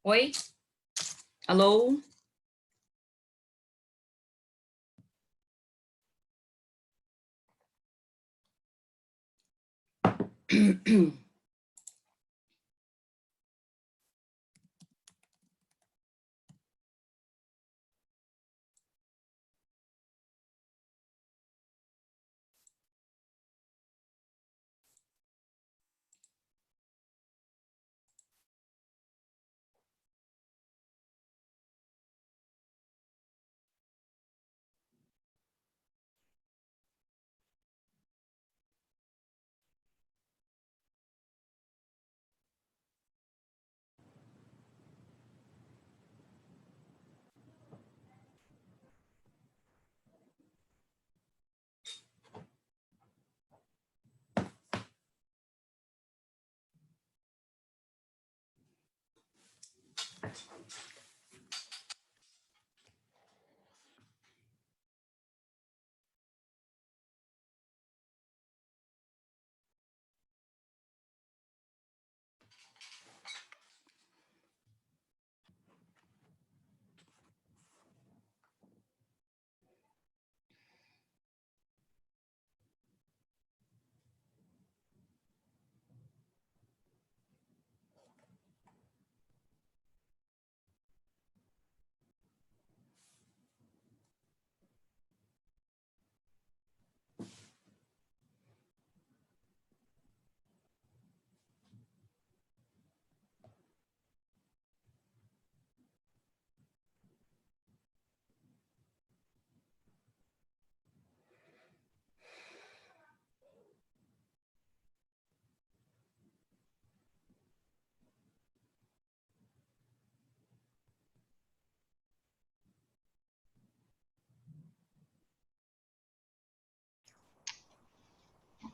Oi? Alô?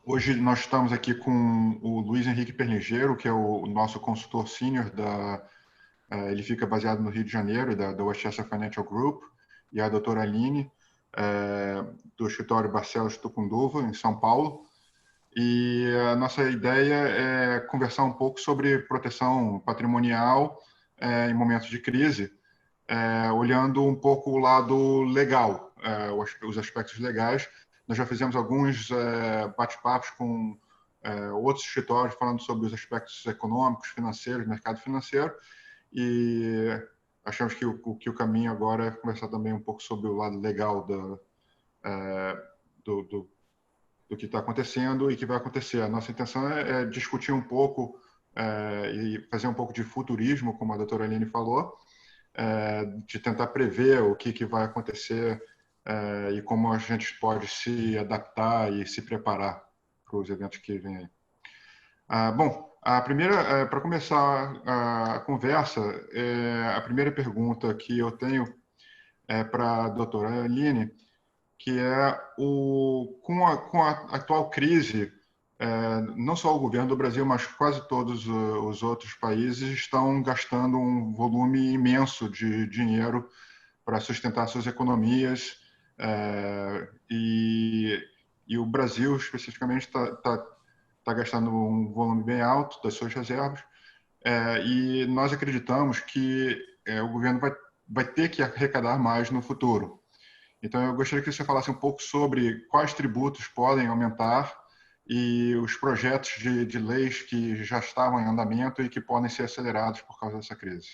Hoje nós estamos aqui com o Luiz Henrique Perlingeiro, que é o nosso consultor sênior ele fica baseado no Rio de Janeiro, da Westchester Financial Group, e a doutora Aline, do escritório Barcelos Tucunduva, em São Paulo. E a nossa ideia é conversar um pouco sobre proteção patrimonial em momentos de crise, olhando um pouco o lado legal, os aspectos legais. Nós já fizemos alguns bate-papos com outros escritórios falando sobre os aspectos econômicos, financeiros, mercado financeiro, e achamos que o caminho agora é conversar também um pouco sobre o lado legal do que está acontecendo e que vai acontecer. A nossa intenção é discutir um pouco e fazer um pouco de futurismo, como a doutora Aline falou, de tentar prever o que vai acontecer e como a gente pode se adaptar e se preparar para os eventos que vêm aí. Bom, para começar a conversa, a primeira pergunta que eu tenho é para a doutora Aline, que é com a atual crise, não só o governo do Brasil, mas quase todos os outros países estão gastando um volume imenso de dinheiro para sustentar suas economias, e o Brasil, especificamente, está gastando um volume bem alto das suas reservas, e nós acreditamos que o governo vai ter que arrecadar mais no futuro. Então, eu gostaria que você falasse um pouco sobre quais tributos podem aumentar e os projetos de leis que já estavam em andamento e que podem ser acelerados por causa dessa crise.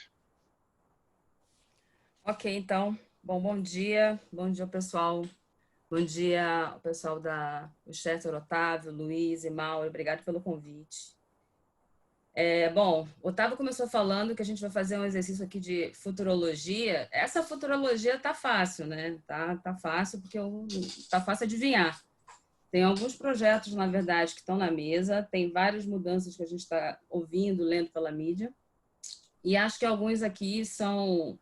Ok, então. Bom dia. Bom dia, pessoal. Bom dia, pessoal da Chester, Otávio, Luiz e Mauro. Obrigado pelo convite. Bom, o Otávio começou falando que a gente vai fazer um exercício aqui de futurologia. Essa futurologia tá fácil, né? Tá fácil porque tá fácil adivinhar. Tem alguns projetos, na verdade, que estão na mesa, tem várias mudanças que a gente está ouvindo, lendo pela mídia, e acho que alguns aqui são...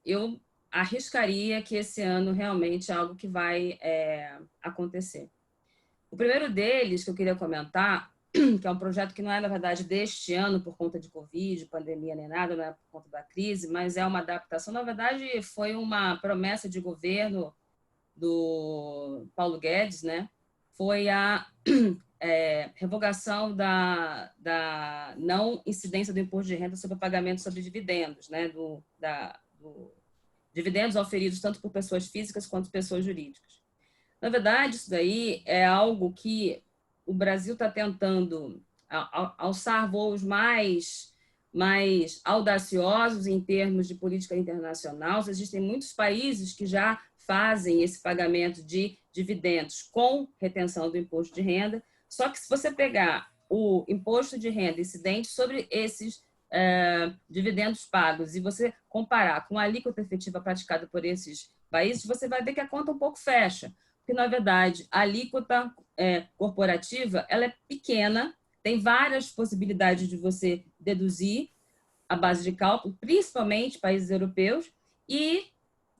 eu arriscaria que esse ano realmente é algo que vai acontecer. O primeiro deles que eu queria comentar, que é um projeto que não é, na verdade, deste ano por conta de Covid, pandemia nem nada, não é por conta da crise, mas é uma adaptação. Na verdade, foi uma promessa de governo do Paulo Guedes, né? foi a revogação da não incidência do imposto de renda sobre o pagamento sobre dividendos, né? Dividendos oferidos tanto por pessoas físicas quanto pessoas jurídicas. Na verdade, isso daí é algo que o Brasil está tentando alçar voos mais audaciosos em termos de política internacional. Existem muitos países que já fazem esse pagamento de dividendos com retenção do imposto de renda. Só que se você pegar o imposto de renda incidente sobre esses dividendos pagos e você comparar com a alíquota efetiva praticada por esses países, você vai ver que a conta um pouco fecha. Porque, na verdade, a alíquota corporativa ela é pequena, tem várias possibilidades de você deduzir a base de cálculo, principalmente países europeus, e,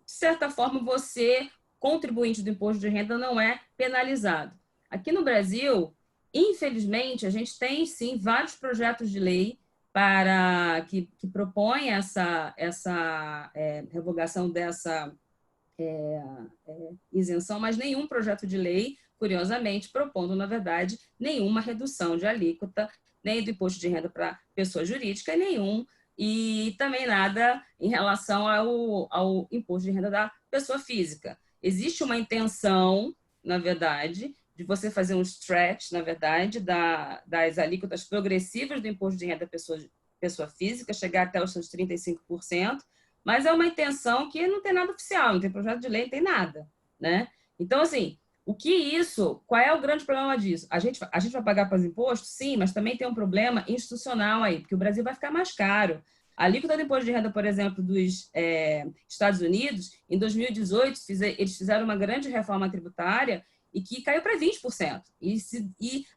de certa forma, você, contribuinte do imposto de renda, não é penalizado. Aqui no Brasil, infelizmente, a gente tem, sim, vários projetos de lei que propõem essa revogação dessa isenção, mas nenhum projeto de lei, curiosamente, propondo, na verdade, nenhuma redução de alíquota, nem do imposto de renda para pessoa jurídica, e também nada em relação ao imposto de renda da pessoa física. Existe uma intenção, na verdade, de você fazer um stretch, na verdade, das alíquotas progressivas do imposto de renda da pessoa física, chegar até os seus 35%, mas é uma intenção que não tem nada oficial, não tem projeto de lei, não tem nada, né? Então, assim, qual é o grande problema disso? A gente vai pagar para os impostos? Sim, mas também tem um problema institucional aí, porque o Brasil vai ficar mais caro. A alíquota do imposto de renda, por exemplo, dos Estados Unidos, em 2018, eles fizeram uma grande reforma tributária e que caiu para 20%. E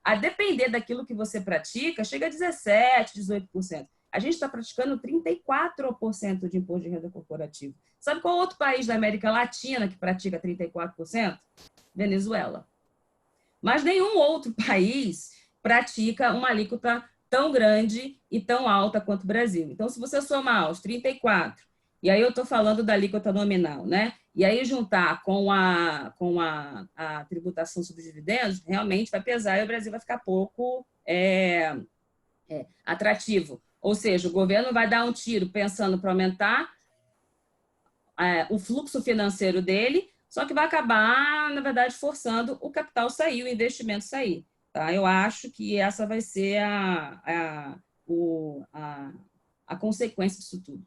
a depender daquilo que você pratica, chega a 17%, 18%. A gente está praticando 34% de imposto de renda corporativo. Sabe qual outro país da América Latina que pratica 34%? Venezuela. Mas nenhum outro país pratica uma alíquota tão grande e tão alta quanto o Brasil. Então, se você somar os 34%, e aí eu estou falando da alíquota nominal, né? E aí juntar com a tributação sobre dividendos, realmente vai pesar e o Brasil vai ficar pouco atrativo. Ou seja, o governo vai dar um tiro pensando para aumentar o fluxo financeiro dele, só que vai acabar, na verdade, forçando o capital sair, o investimento sair. Tá? Eu acho que essa vai ser a consequência disso tudo.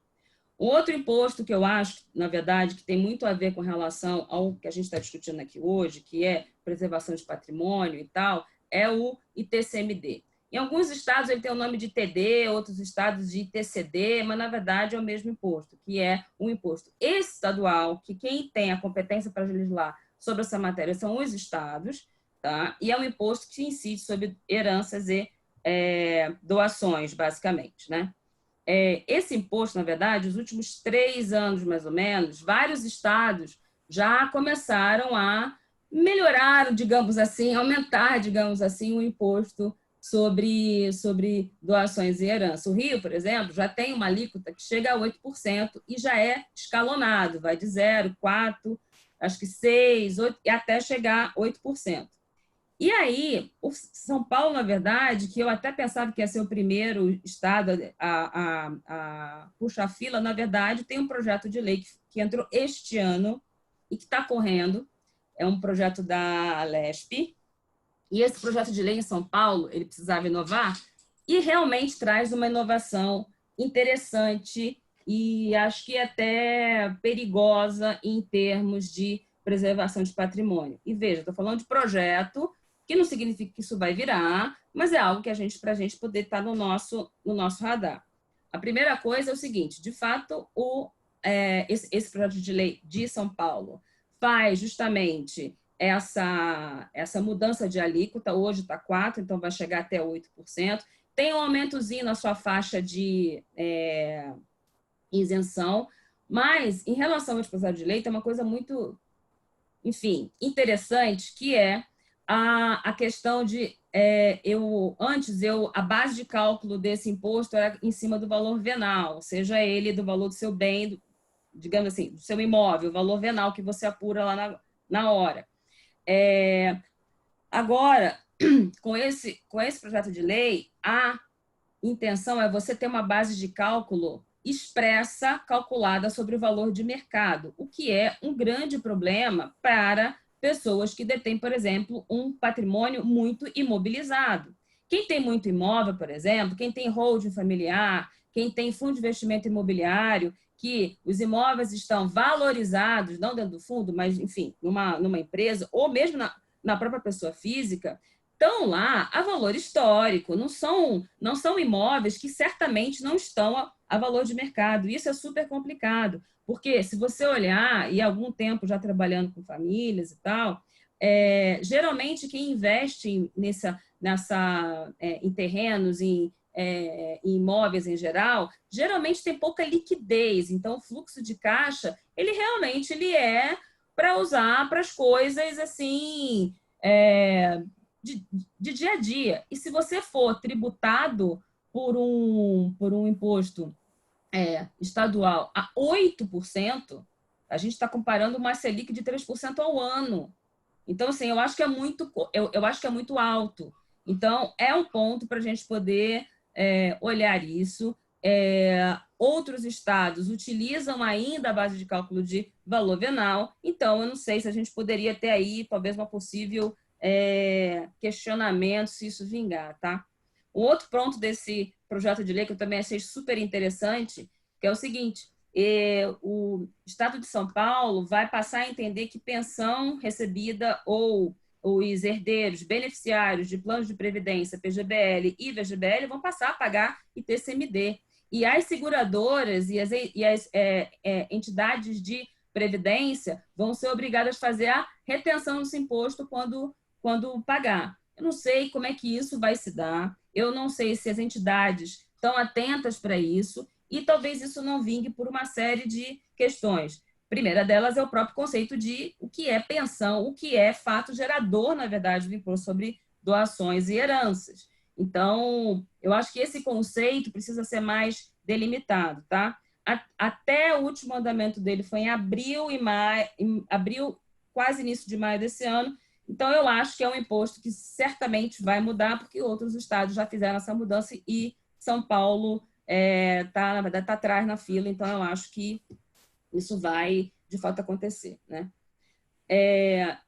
Um outro imposto que eu acho, na verdade, que tem muito a ver com relação ao que a gente está discutindo aqui hoje, que é preservação de patrimônio e tal, é o ITCMD. Em alguns estados ele tem o nome de TD, outros estados de ITCD, mas na verdade é o mesmo imposto, que é um imposto estadual, que quem tem a competência para legislar sobre essa matéria são os estados, tá? E é um imposto que incide sobre heranças e doações, basicamente, né? Esse imposto, na verdade, os últimos 3 anos, mais ou menos, vários estados já começaram a melhorar, digamos assim, aumentar, digamos assim, o imposto sobre doações e herança. O Rio, por exemplo, já tem uma alíquota que chega a 8% e já é escalonado, vai de 0, 4, acho que 6, 8, e até chegar a 8%. E aí, o São Paulo, na verdade, que eu até pensava que ia ser o primeiro estado a puxar a fila, na verdade, tem um projeto de lei que entrou este ano e que está correndo, é um projeto da Lesp, e esse projeto de lei em São Paulo, ele precisava inovar e realmente traz uma inovação interessante e acho que até perigosa em termos de preservação de patrimônio. E veja, estou falando de projeto, que não significa que isso vai virar, mas é algo que para a gente poder estar no nosso radar. A primeira coisa é o seguinte, de fato, esse projeto de lei de São Paulo faz justamente essa mudança de alíquota, hoje está 4%, então vai chegar até 8%. Tem um aumentozinho na sua faixa de isenção, mas em relação ao projeto de lei, tem uma coisa muito, enfim, interessante, que é a questão de a base de cálculo desse imposto era em cima do valor venal, seja ele do valor do seu bem, digamos assim, do seu imóvel, o valor venal que você apura lá na hora. Agora, com esse projeto de lei, a intenção é você ter uma base de cálculo expressa, calculada sobre o valor de mercado, o que é um grande problema para pessoas que detêm, por exemplo, um patrimônio muito imobilizado. Quem tem muito imóvel, por exemplo, quem tem holding familiar, quem tem fundo de investimento imobiliário, que os imóveis estão valorizados, não dentro do fundo, mas, enfim, numa empresa, ou mesmo na própria pessoa física, estão lá a valor histórico, não são imóveis que certamente não estão a valor de mercado. Isso é super complicado, porque se você olhar, e há algum tempo já trabalhando com famílias e tal, geralmente quem investe em terrenos, em imóveis em geral, geralmente tem pouca liquidez. Então, o fluxo de caixa, ele realmente é para usar para as coisas assim, de dia a dia. E se você for tributado por um imposto estadual a 8%, a gente está comparando uma Selic de 3% ao ano. Então, assim, eu acho que é muito alto. Então, é um ponto para a gente poder olhar isso. Outros estados utilizam ainda a base de cálculo de valor venal, então eu não sei se a gente poderia ter aí talvez uma possível questionamento se isso vingar, tá? O outro ponto desse projeto de lei que eu também achei super interessante, que é o seguinte: o Estado de São Paulo vai passar a entender que pensão recebida ou os herdeiros, beneficiários de planos de previdência, PGBL e VGBL, vão passar a pagar ITCMD. E as seguradoras e as entidades de previdência vão ser obrigadas a fazer a retenção desse imposto quando pagar. Eu não sei como é que isso vai se dar, eu não sei se as entidades estão atentas para isso, e talvez isso não vingue por uma série de questões. A primeira delas é o próprio conceito de o que é pensão, o que é fato gerador, na verdade, do imposto sobre doações e heranças. Então, eu acho que esse conceito precisa ser mais delimitado, tá? Até o último andamento dele foi em abril e maio, abril, quase início de maio desse ano. Então, eu acho que é um imposto que certamente vai mudar, porque outros estados já fizeram essa mudança e São Paulo na verdade, está atrás na fila. Então, eu acho que isso vai, de fato, acontecer, né?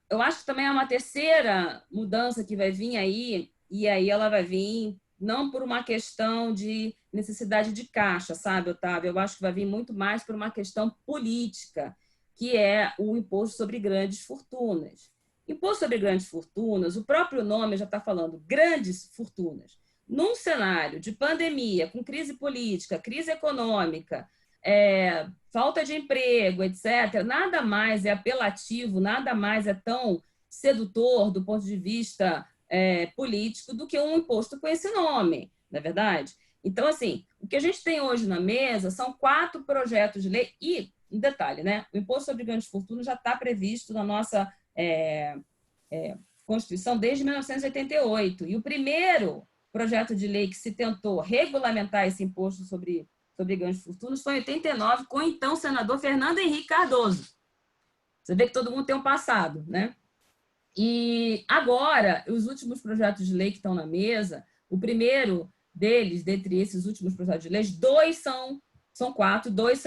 Eu acho que também é uma terceira mudança que vai vir aí, e aí ela vai vir não por uma questão de necessidade de caixa, sabe, Otávio? Eu acho que vai vir muito mais por uma questão política, que é o imposto sobre grandes fortunas. Imposto sobre grandes fortunas, o próprio nome já está falando, grandes fortunas. Num cenário de pandemia, com crise política, crise econômica, falta de emprego, etc., nada mais é apelativo, nada mais é tão sedutor do ponto de vista político do que um imposto com esse nome, não é verdade? Então, assim, o que a gente tem hoje na mesa são 4 projetos de lei e, um detalhe, né? O imposto sobre grandes fortunas já está previsto na nossa Constituição desde 1988. E o primeiro projeto de lei que se tentou regulamentar esse imposto sobre grandes fortunas foi em 89, com o então senador Fernando Henrique Cardoso. Você vê que todo mundo tem um passado, né? E agora, os últimos projetos de lei que estão na mesa, o primeiro deles, dentre esses últimos projetos de lei, 2 são 4, 2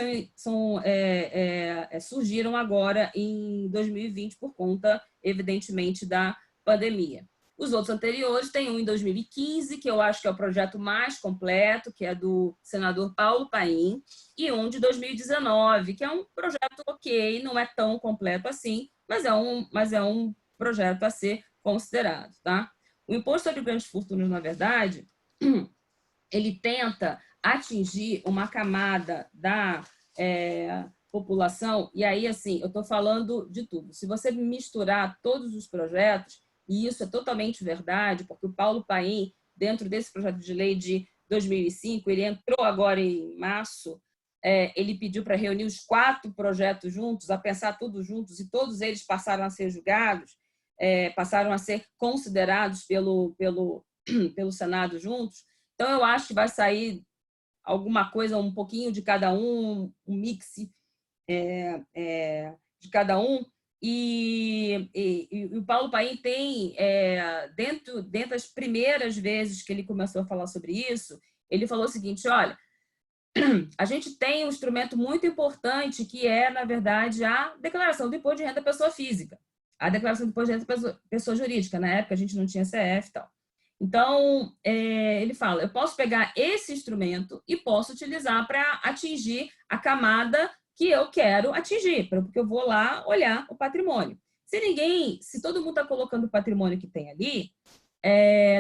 surgiram agora em 2020 por conta, evidentemente, da pandemia. Os outros anteriores, tem um em 2015, que eu acho que é o projeto mais completo, que é do senador Paulo Paim, e um de 2019, que é um projeto ok, não é tão completo assim, mas é um projeto a ser considerado, tá? O imposto sobre grandes fortunas, na verdade, ele tenta atingir uma camada da população, e aí, assim, eu estou falando de tudo. Se você misturar todos os projetos, e isso é totalmente verdade, porque o Paulo Paim, dentro desse projeto de lei de 2005, ele entrou agora em março, ele pediu para reunir os 4 projetos juntos, a pensar tudo juntos, e todos eles passaram a ser julgados, passaram a ser considerados pelo Senado juntos. Então, eu acho que vai sair alguma coisa, um pouquinho de cada um mix de cada um, E o Paulo Paim tem, dentro das primeiras vezes que ele começou a falar sobre isso, ele falou o seguinte, olha, a gente tem um instrumento muito importante que é, na verdade, a declaração do imposto de renda da pessoa física, a declaração do imposto de renda da pessoa jurídica. Na época, a gente não tinha CF e tal. Então, ele fala, eu posso pegar esse instrumento e posso utilizar para atingir a camada que eu quero atingir, porque eu vou lá olhar o patrimônio. Se todo mundo está colocando o patrimônio que tem ali,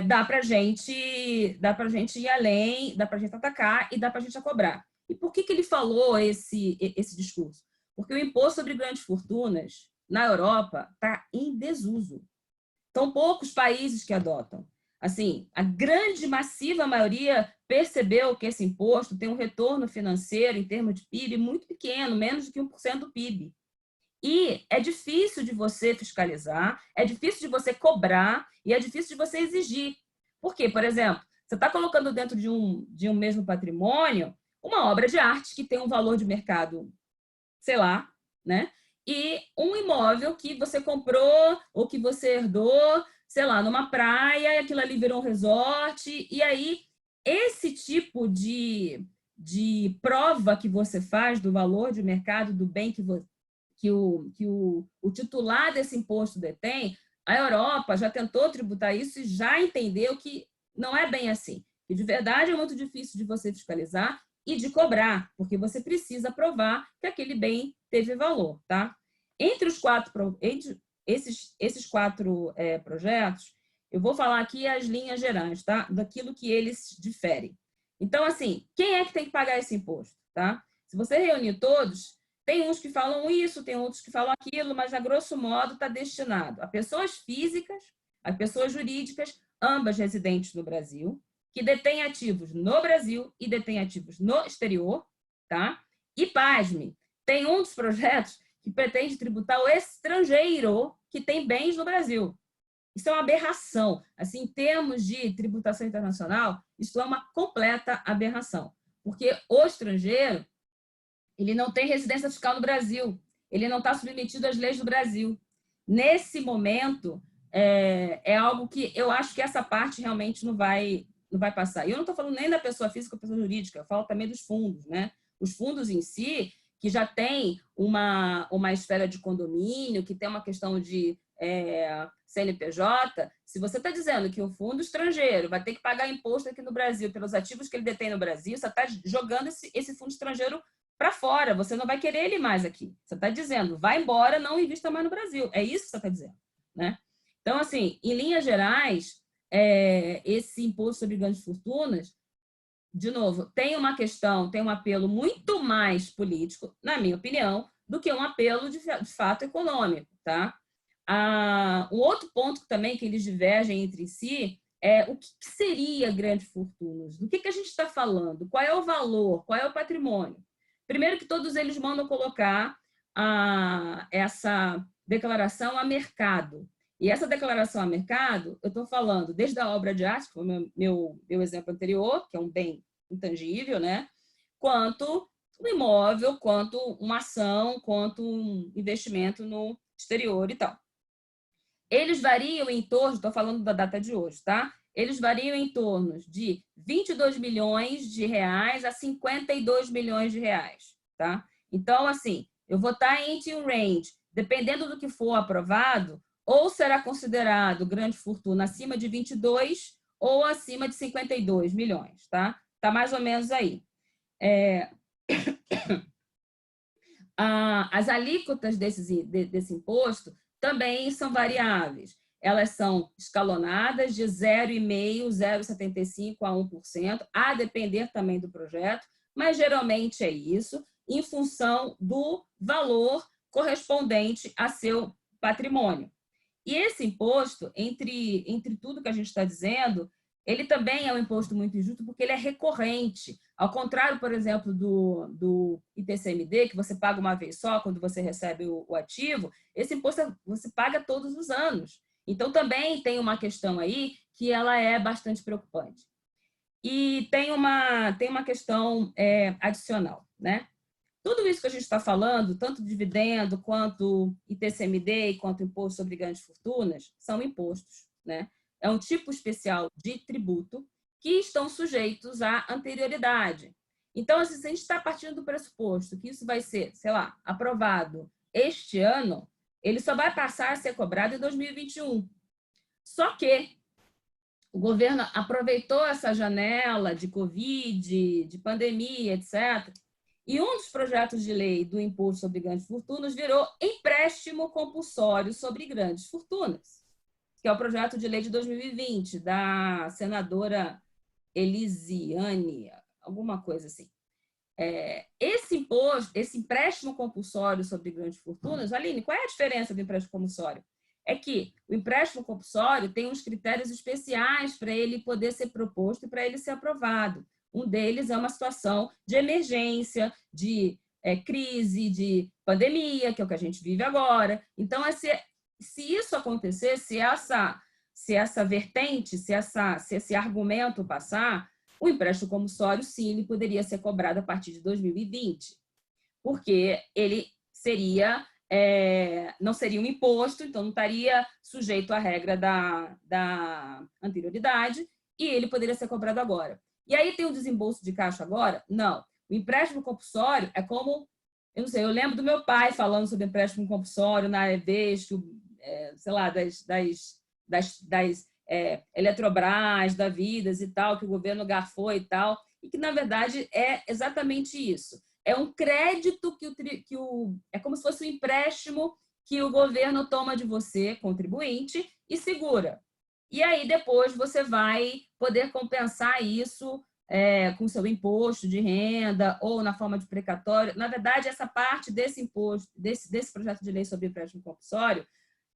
dá para a gente ir além, dá para a gente atacar e dá para a gente cobrar. E por que ele falou esse discurso? Porque o imposto sobre grandes fortunas na Europa está em desuso. São poucos países que adotam. Assim, a grande, massiva maioria percebeu que esse imposto tem um retorno financeiro em termos de PIB muito pequeno, menos do que 1% do PIB. E é difícil de você fiscalizar, é difícil de você cobrar e é difícil de você exigir. Por quê? Por exemplo, você está colocando dentro de um mesmo patrimônio uma obra de arte que tem um valor de mercado, sei lá, né? E um imóvel que você comprou ou que você herdou, sei lá, numa praia, e aquilo ali virou um resort. E aí, esse tipo de prova que você faz do valor de mercado do bem que o titular desse imposto detém, a Europa já tentou tributar isso e já entendeu que não é bem assim. Que de verdade é muito difícil de você fiscalizar e de cobrar, porque você precisa provar que aquele bem teve valor, tá? Entre esses quatro projetos, eu vou falar aqui as linhas gerais, tá? Daquilo que eles diferem. Então, assim, quem é que tem que pagar esse imposto, tá? Se você reunir todos, tem uns que falam isso, tem outros que falam aquilo, mas, a grosso modo, está destinado a pessoas físicas, a pessoas jurídicas, ambas residentes no Brasil, que detêm ativos no Brasil e detêm ativos no exterior, tá? E, pasme, tem um dos projetos que pretende tributar o estrangeiro que tem bens no Brasil. Isso é uma aberração. Assim, em termos de tributação internacional, isso é uma completa aberração. Porque o estrangeiro, ele não tem residência fiscal no Brasil, ele não está submetido às leis do Brasil. Nesse momento, é algo que eu acho que essa parte realmente não vai passar. E eu não estou falando nem da pessoa física ou pessoa jurídica, eu falo também dos fundos, né? Os fundos em si, que já tem uma esfera de condomínio, que tem uma questão de CNPJ, se você está dizendo que o fundo estrangeiro vai ter que pagar imposto aqui no Brasil pelos ativos que ele detém no Brasil, você está jogando esse fundo estrangeiro para fora, você não vai querer ele mais aqui. Você está dizendo, vai embora, não invista mais no Brasil. É isso que você está dizendo, né? Então, assim, em linhas gerais, esse imposto sobre grandes fortunas, de novo, tem uma questão, tem um apelo muito mais político, na minha opinião, do que um apelo de fato econômico, tá? Um outro ponto também que eles divergem entre si é o que seria grandes fortunas? Do que a gente está falando? Qual é o valor? Qual é o patrimônio? Primeiro que todos eles mandam colocar essa declaração a mercado. E essa declaração a mercado, eu estou falando desde a obra de arte, que foi o meu exemplo anterior, que é um bem intangível, né? Quanto um imóvel, quanto uma ação, quanto um investimento no exterior e tal. Eles variam em torno, estou falando da data de hoje, tá? Eles variam em torno de 22 milhões de reais a 52 milhões de reais, tá? Então, assim, eu vou estar entre um range, dependendo do que for aprovado, ou será considerado grande fortuna acima de 22 ou acima de 52 milhões, tá? Tá mais ou menos aí. As alíquotas desse imposto também são variáveis. Elas são escalonadas de 0,5%, 0,75% a 1%, a depender também do projeto, mas geralmente é isso, em função do valor correspondente a seu patrimônio. E esse imposto, entre tudo que a gente está dizendo, ele também é um imposto muito injusto porque ele é recorrente. Ao contrário, por exemplo, do ITCMD, que você paga uma vez só quando você recebe o ativo, esse imposto você paga todos os anos. Então, também tem uma questão aí que ela é bastante preocupante. E tem uma questão adicional, né? Tudo isso que a gente está falando, tanto dividendo, quanto ITCMD, quanto imposto sobre grandes fortunas, são impostos, né? É um tipo especial de tributo que estão sujeitos à anterioridade. Então, assim, se a gente está partindo do pressuposto que isso vai ser, sei lá, aprovado este ano, ele só vai passar a ser cobrado em 2021. Só que o governo aproveitou essa janela de Covid, de pandemia, etc., e um dos projetos de lei do imposto sobre grandes fortunas virou empréstimo compulsório sobre grandes fortunas, que é o projeto de lei de 2020, da senadora Elisiane, alguma coisa assim. Esse imposto, esse empréstimo compulsório sobre grandes fortunas, Aline, qual é a diferença do empréstimo compulsório? É que o empréstimo compulsório tem uns critérios especiais para ele poder ser proposto e para ele ser aprovado. Um deles é uma situação de emergência, de crise, de pandemia, que é o que a gente vive agora. Então, se isso acontecer, se essa vertente, se esse argumento passar, o empréstimo compulsório, sim, ele poderia ser cobrado a partir de 2020, porque ele não seria um imposto, então não estaria sujeito à regra da anterioridade, e ele poderia ser cobrado agora. E aí tem o desembolso de caixa agora? Não. O empréstimo compulsório é como, eu não sei, eu lembro do meu pai falando sobre empréstimo compulsório na vez que, sei lá, das Eletrobras, da Vidas e tal, que o governo garfou e tal, e que, na verdade, é exatamente isso. É um crédito é como se fosse um empréstimo que o governo toma de você, contribuinte, e segura. E aí, depois, você vai poder compensar isso com seu imposto de renda ou na forma de precatório. Na verdade, essa parte desse imposto, desse projeto de lei sobre empréstimo compulsório,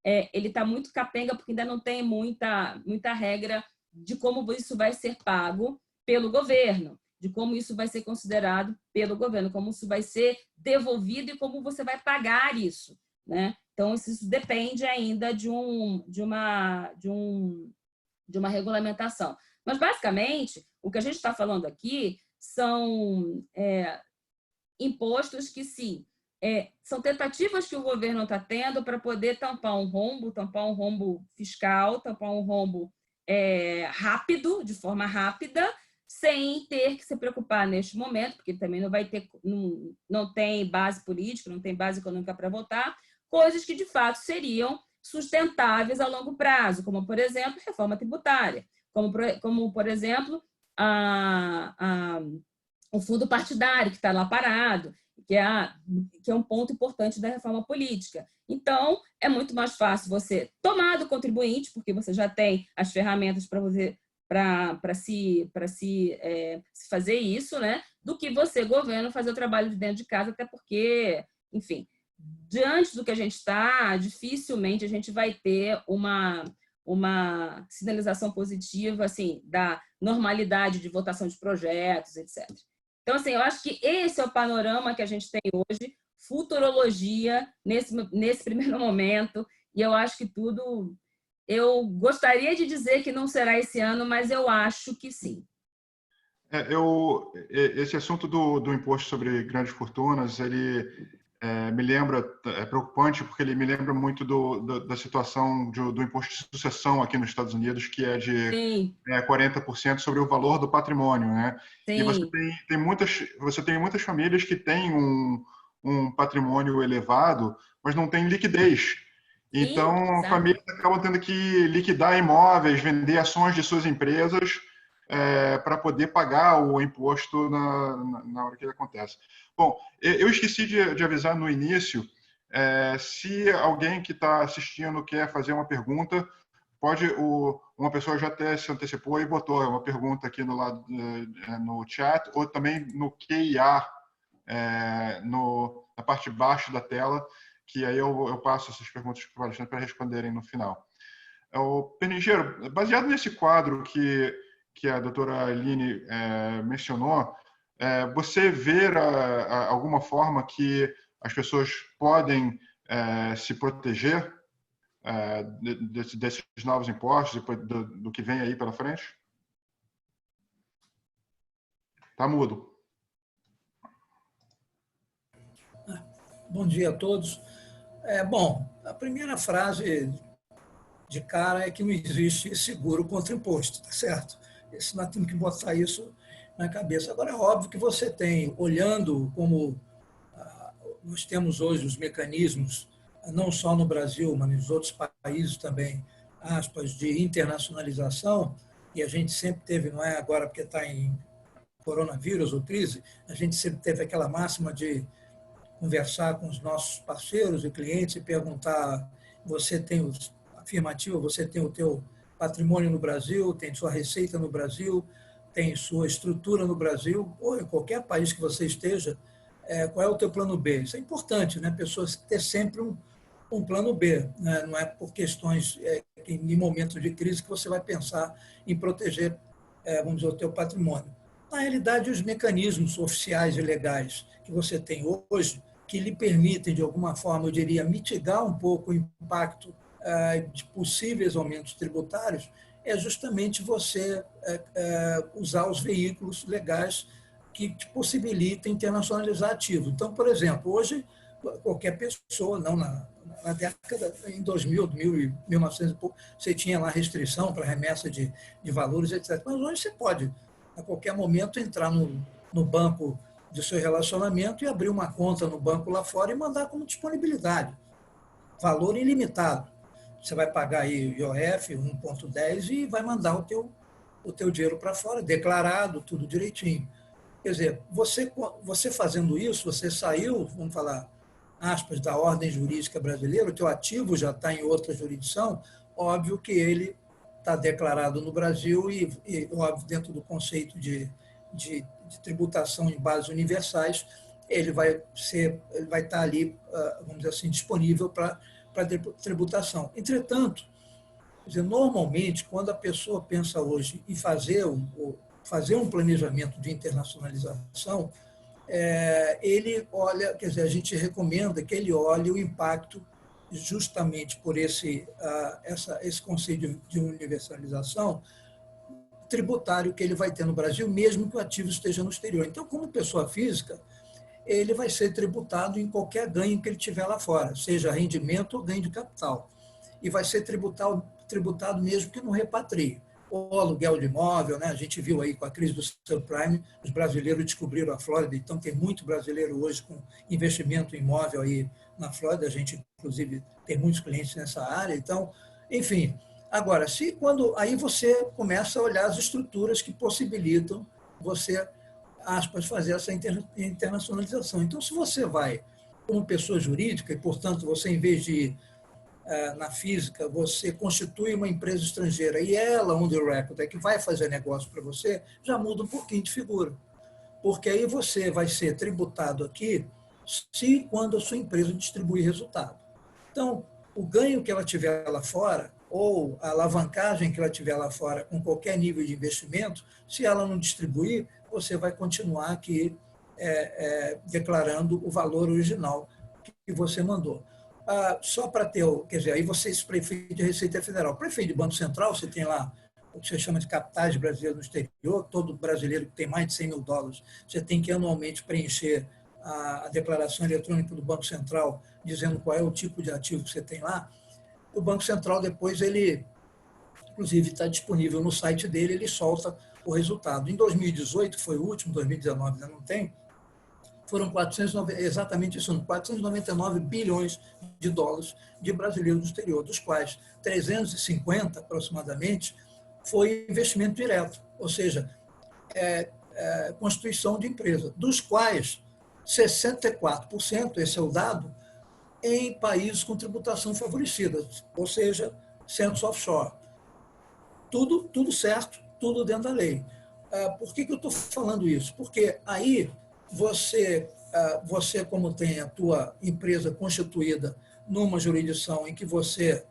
ele está muito capenga porque ainda não tem muita regra de como isso vai ser pago pelo governo, de como isso vai ser considerado pelo governo, como isso vai ser devolvido e como você vai pagar isso, né? Então, isso depende ainda de uma regulamentação. Mas, basicamente, o que a gente está falando aqui são impostos que, sim, são tentativas que o governo está tendo para poder tampar um rombo fiscal, tampar um rombo rápido, de forma rápida, sem ter que se preocupar neste momento, porque também não tem base política, não tem base econômica para votar, coisas que, de fato, seriam sustentáveis a longo prazo, como, por exemplo, reforma tributária, como por exemplo, o fundo partidário, que está lá parado, que é um ponto importante da reforma política. Então, é muito mais fácil você tomar do contribuinte, porque você já tem as ferramentas para se fazer isso, né? Do que você, governo, fazer o trabalho de dentro de casa, até porque, enfim, diante do que a gente está, dificilmente a gente vai ter uma sinalização positiva, assim, da normalidade de votação de projetos, etc. Então, assim, eu acho que esse é o panorama que a gente tem hoje, futurologia nesse primeiro momento, e eu acho que tudo... Eu gostaria de dizer que não será esse ano, mas eu acho que sim. Esse assunto do imposto sobre grandes fortunas, ele me lembra, é preocupante porque ele me lembra muito da situação do imposto de sucessão aqui nos Estados Unidos, que é de 40% sobre o valor do patrimônio, né? Sim. E você tem muitas famílias que têm um patrimônio elevado, mas não têm liquidez. Então, Sim, famílias acabam tendo que liquidar imóveis, vender ações de suas empresas para poder pagar o imposto na hora que ele acontece. Bom, eu esqueci de avisar no início, se alguém que está assistindo quer fazer uma pergunta, uma pessoa já até se antecipou e botou uma pergunta aqui no lado no chat, ou também no QIA, na parte de baixo da tela, que aí eu passo essas perguntas para o Alexandre para responderem no final. O Pernigeiro, baseado nesse quadro que a doutora Aline mencionou, você vê alguma forma que as pessoas podem se proteger desses novos impostos, do que vem aí pela frente? Tá mudo. Bom dia a todos. Bom, a primeira frase de cara é que não existe seguro contra imposto, tá certo? Nós temos que botar isso na cabeça. Agora, é óbvio que você tem, olhando como nós temos hoje os mecanismos, não só no Brasil, mas nos outros países também, aspas, de internacionalização, e a gente sempre teve, não é agora porque está em coronavírus ou crise, a gente sempre teve aquela máxima de conversar com os nossos parceiros e clientes e perguntar, você tem afirmativa, você tem o teu patrimônio no Brasil, tem sua receita no Brasil, tem sua estrutura no Brasil, ou em qualquer país que você esteja, qual é o teu plano B? Isso é importante, né? Pessoas ter sempre um plano B, né? Não é por questões que em momentos de crise que você vai pensar em proteger, vamos dizer, o teu patrimônio. Na realidade, os mecanismos oficiais e legais que você tem hoje, que lhe permitem, de alguma forma, eu diria, mitigar um pouco o impacto de possíveis aumentos tributários, é justamente você usar os veículos legais que te possibilitem internacionalizar ativos. Então, por exemplo, hoje, qualquer pessoa, não na década, em 2000, 1900 e pouco, você tinha lá restrição para remessa de valores, etc. Mas hoje você pode, a qualquer momento, entrar no banco do seu relacionamento e abrir uma conta no banco lá fora e mandar como disponibilidade. Valor ilimitado. Você vai pagar aí o IOF 1,10 e vai mandar o teu dinheiro para fora, declarado, tudo direitinho. Quer dizer, você fazendo isso, você saiu, vamos falar, aspas, da ordem jurídica brasileira, o teu ativo já está em outra jurisdição, óbvio que ele está declarado no Brasil e óbvio, dentro do conceito de tributação em bases universais, ele vai estar ali, vamos dizer assim, disponível para tributação. Entretanto, quer dizer, normalmente, quando a pessoa pensa hoje em fazer um planejamento de internacionalização, ele olha, quer dizer, a gente recomenda que ele olhe o impacto justamente por esse conceito de universalização tributário que ele vai ter no Brasil, mesmo que o ativo esteja no exterior. Então, como pessoa física, ele vai ser tributado em qualquer ganho que ele tiver lá fora, seja rendimento ou ganho de capital. E vai ser tributado mesmo que não repatrie. Ou aluguel de imóvel, né? A gente viu aí com a crise do subprime, os brasileiros descobriram a Flórida, então tem muito brasileiro hoje com investimento em imóvel aí na Flórida, a gente inclusive tem muitos clientes nessa área, então, enfim. Agora, aí você começa a olhar as estruturas que possibilitam você, aspas, fazer essa internacionalização. Então, se você vai como pessoa jurídica e, portanto, você, em vez de na física, você constitui uma empresa estrangeira e ela, on the record, é que vai fazer negócio para você, já muda um pouquinho de figura. Porque aí você vai ser tributado aqui quando a sua empresa distribuir resultado. Então, o ganho que ela tiver lá fora, ou a alavancagem que ela tiver lá fora com qualquer nível de investimento, se ela não distribuir, você vai continuar aqui declarando o valor original que você mandou. Só para ter, quer dizer, aí vocês, prefeito de Receita Federal, prefeito de Banco Central, você tem lá o que você chama de capitais brasileiros no exterior, todo brasileiro que tem mais de 100 mil dólares, você tem que anualmente preencher a declaração eletrônica do Banco Central, dizendo qual é o tipo de ativo que você tem lá. O Banco Central depois, ele, inclusive, está disponível no site dele, ele solta o resultado. Em 2018, foi o último, 2019 ainda não tem, foram exatamente isso, 499 bilhões de dólares de brasileiros no exterior, dos quais 350, aproximadamente, foi investimento direto, ou seja, constituição de empresa, dos quais 64%, esse é o dado, em países com tributação favorecida, ou seja, centros offshore. Tudo certo, tudo dentro da lei. Por que eu estou falando isso? Porque aí você, como tem a tua empresa constituída numa jurisdição em que você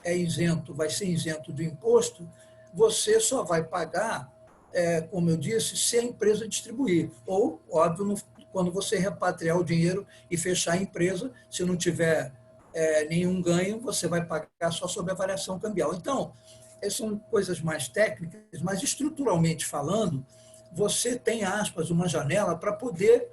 é isento, vai ser isento do imposto, você só vai pagar, como eu disse, se a empresa distribuir. Ou, óbvio, quando você repatriar o dinheiro e fechar a empresa, se não tiver nenhum ganho, você vai pagar só sobre a variação cambial. Então, essas são coisas mais técnicas, mas estruturalmente falando, você tem, aspas, uma janela para poder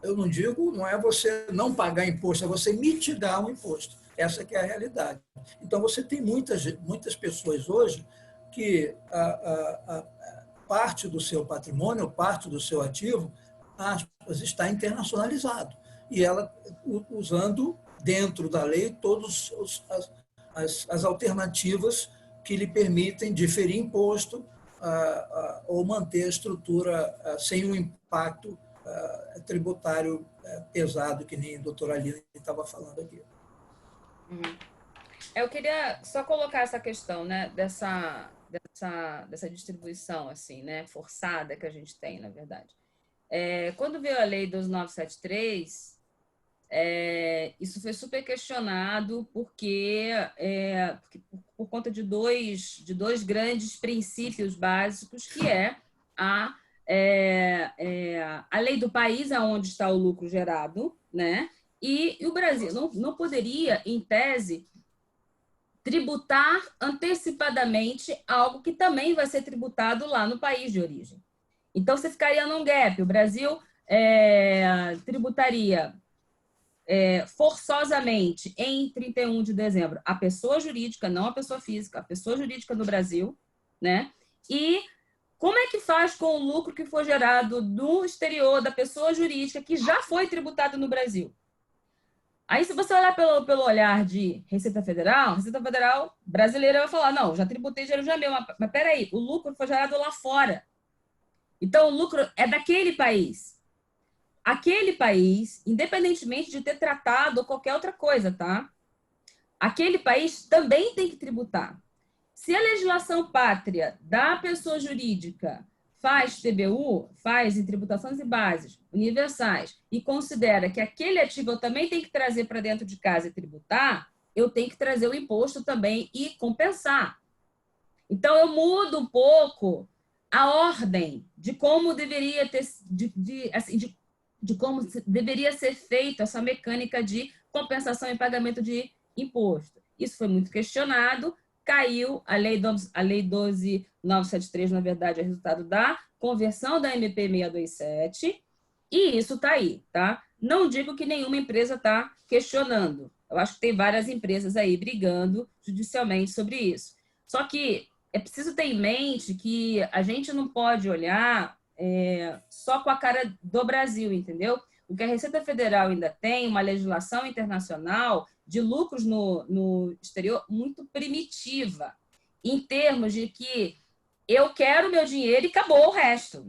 eu não digo, não é você não pagar imposto, é você mitigar o imposto. Essa que é a realidade. Então, você tem muitas pessoas hoje que a parte do seu patrimônio, parte do seu ativo, aspas, está internacionalizado. E ela usando, dentro da lei, todas as alternativas que lhe permitem diferir imposto ou manter a estrutura sem um impacto tributário pesado, que nem a doutora Aline estava falando aqui. Eu queria só colocar essa questão, né, dessa distribuição assim, né, forçada que a gente tem, na verdade. Quando veio a lei 12973, isso foi super questionado porque por conta de dois grandes princípios básicos, que a lei do país aonde está o lucro gerado, né? E o Brasil não poderia, em tese, tributar antecipadamente algo que também vai ser tributado lá no país de origem. Então, você ficaria num gap. O Brasil tributaria forçosamente em 31 de dezembro a pessoa jurídica, não a pessoa física, a pessoa jurídica no Brasil, né? E como é que faz com o lucro que foi gerado no exterior da pessoa jurídica que já foi tributado no Brasil? Aí, se você olhar pelo olhar de Receita Federal brasileira vai falar, não, já tributei dinheiro já meu, mas peraí, o lucro foi gerado lá fora. Então, o lucro é daquele país. Aquele país, independentemente de ter tratado ou qualquer outra coisa, tá? Aquele país também tem que tributar. Se a legislação pátria da pessoa jurídica faz TBU, faz em tributações e bases universais, e considera que aquele ativo eu também tenho que trazer para dentro de casa e tributar, eu tenho que trazer o imposto também e compensar. Então, eu mudo um pouco a ordem de como deveria ter, de como deveria ser feita essa mecânica de compensação e pagamento de imposto. Isso foi muito questionado, caiu a lei 12.973, na verdade, é resultado da conversão da MP 627, e isso está aí, tá? Não digo que nenhuma empresa está questionando. Eu acho que tem várias empresas aí brigando judicialmente sobre isso. Só que é preciso ter em mente que a gente não pode olhar só com a cara do Brasil, entendeu? O que a Receita Federal ainda tem, uma legislação internacional de lucros no exterior muito primitiva, em termos de que eu quero meu dinheiro e acabou o resto.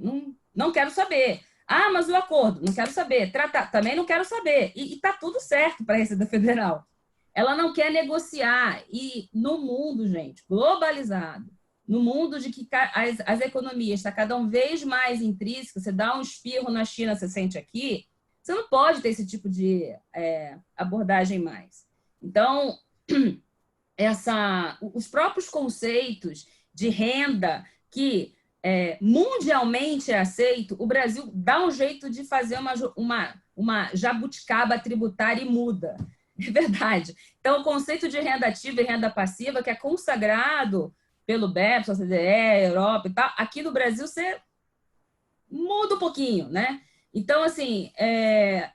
Não quero saber. Ah, mas o acordo, não quero saber. Tratar, também não quero saber. E está tudo certo para a Receita Federal. Ela não quer negociar. E no mundo, gente, globalizado, no mundo de que as economias estão cada vez mais intrínsecas, você dá um espirro na China, você sente aqui, você não pode ter esse tipo de abordagem mais. Então, os próprios conceitos de renda que mundialmente é aceito, o Brasil dá um jeito de fazer uma jabuticaba tributária e muda. É verdade. Então, o conceito de renda ativa e renda passiva, que é consagrado pelo BEPS, OCDE, Europa e tal, aqui no Brasil você muda um pouquinho, né? Então, assim,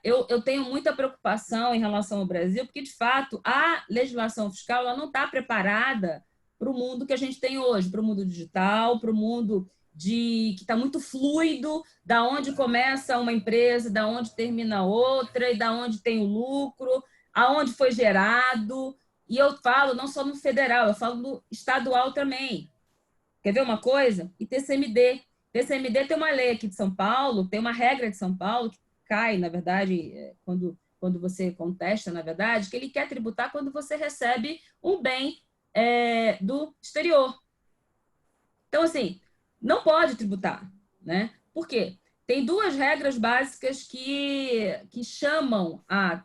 eu tenho muita preocupação em relação ao Brasil, porque, de fato, a legislação fiscal ela não está preparada para o mundo que a gente tem hoje, para o mundo digital, para o mundo que está muito fluido, da onde começa uma empresa, da onde termina outra, e da onde tem o lucro, aonde foi gerado. E eu falo não só no federal, eu falo no estadual também. Quer ver uma coisa? E TCMD. TCMD tem uma lei aqui de São Paulo, tem uma regra de São Paulo que cai, na verdade, quando você contesta, na verdade, que ele quer tributar quando você recebe um bem do exterior. Então, assim, não pode tributar, né? Por quê? Tem duas regras básicas que chamam a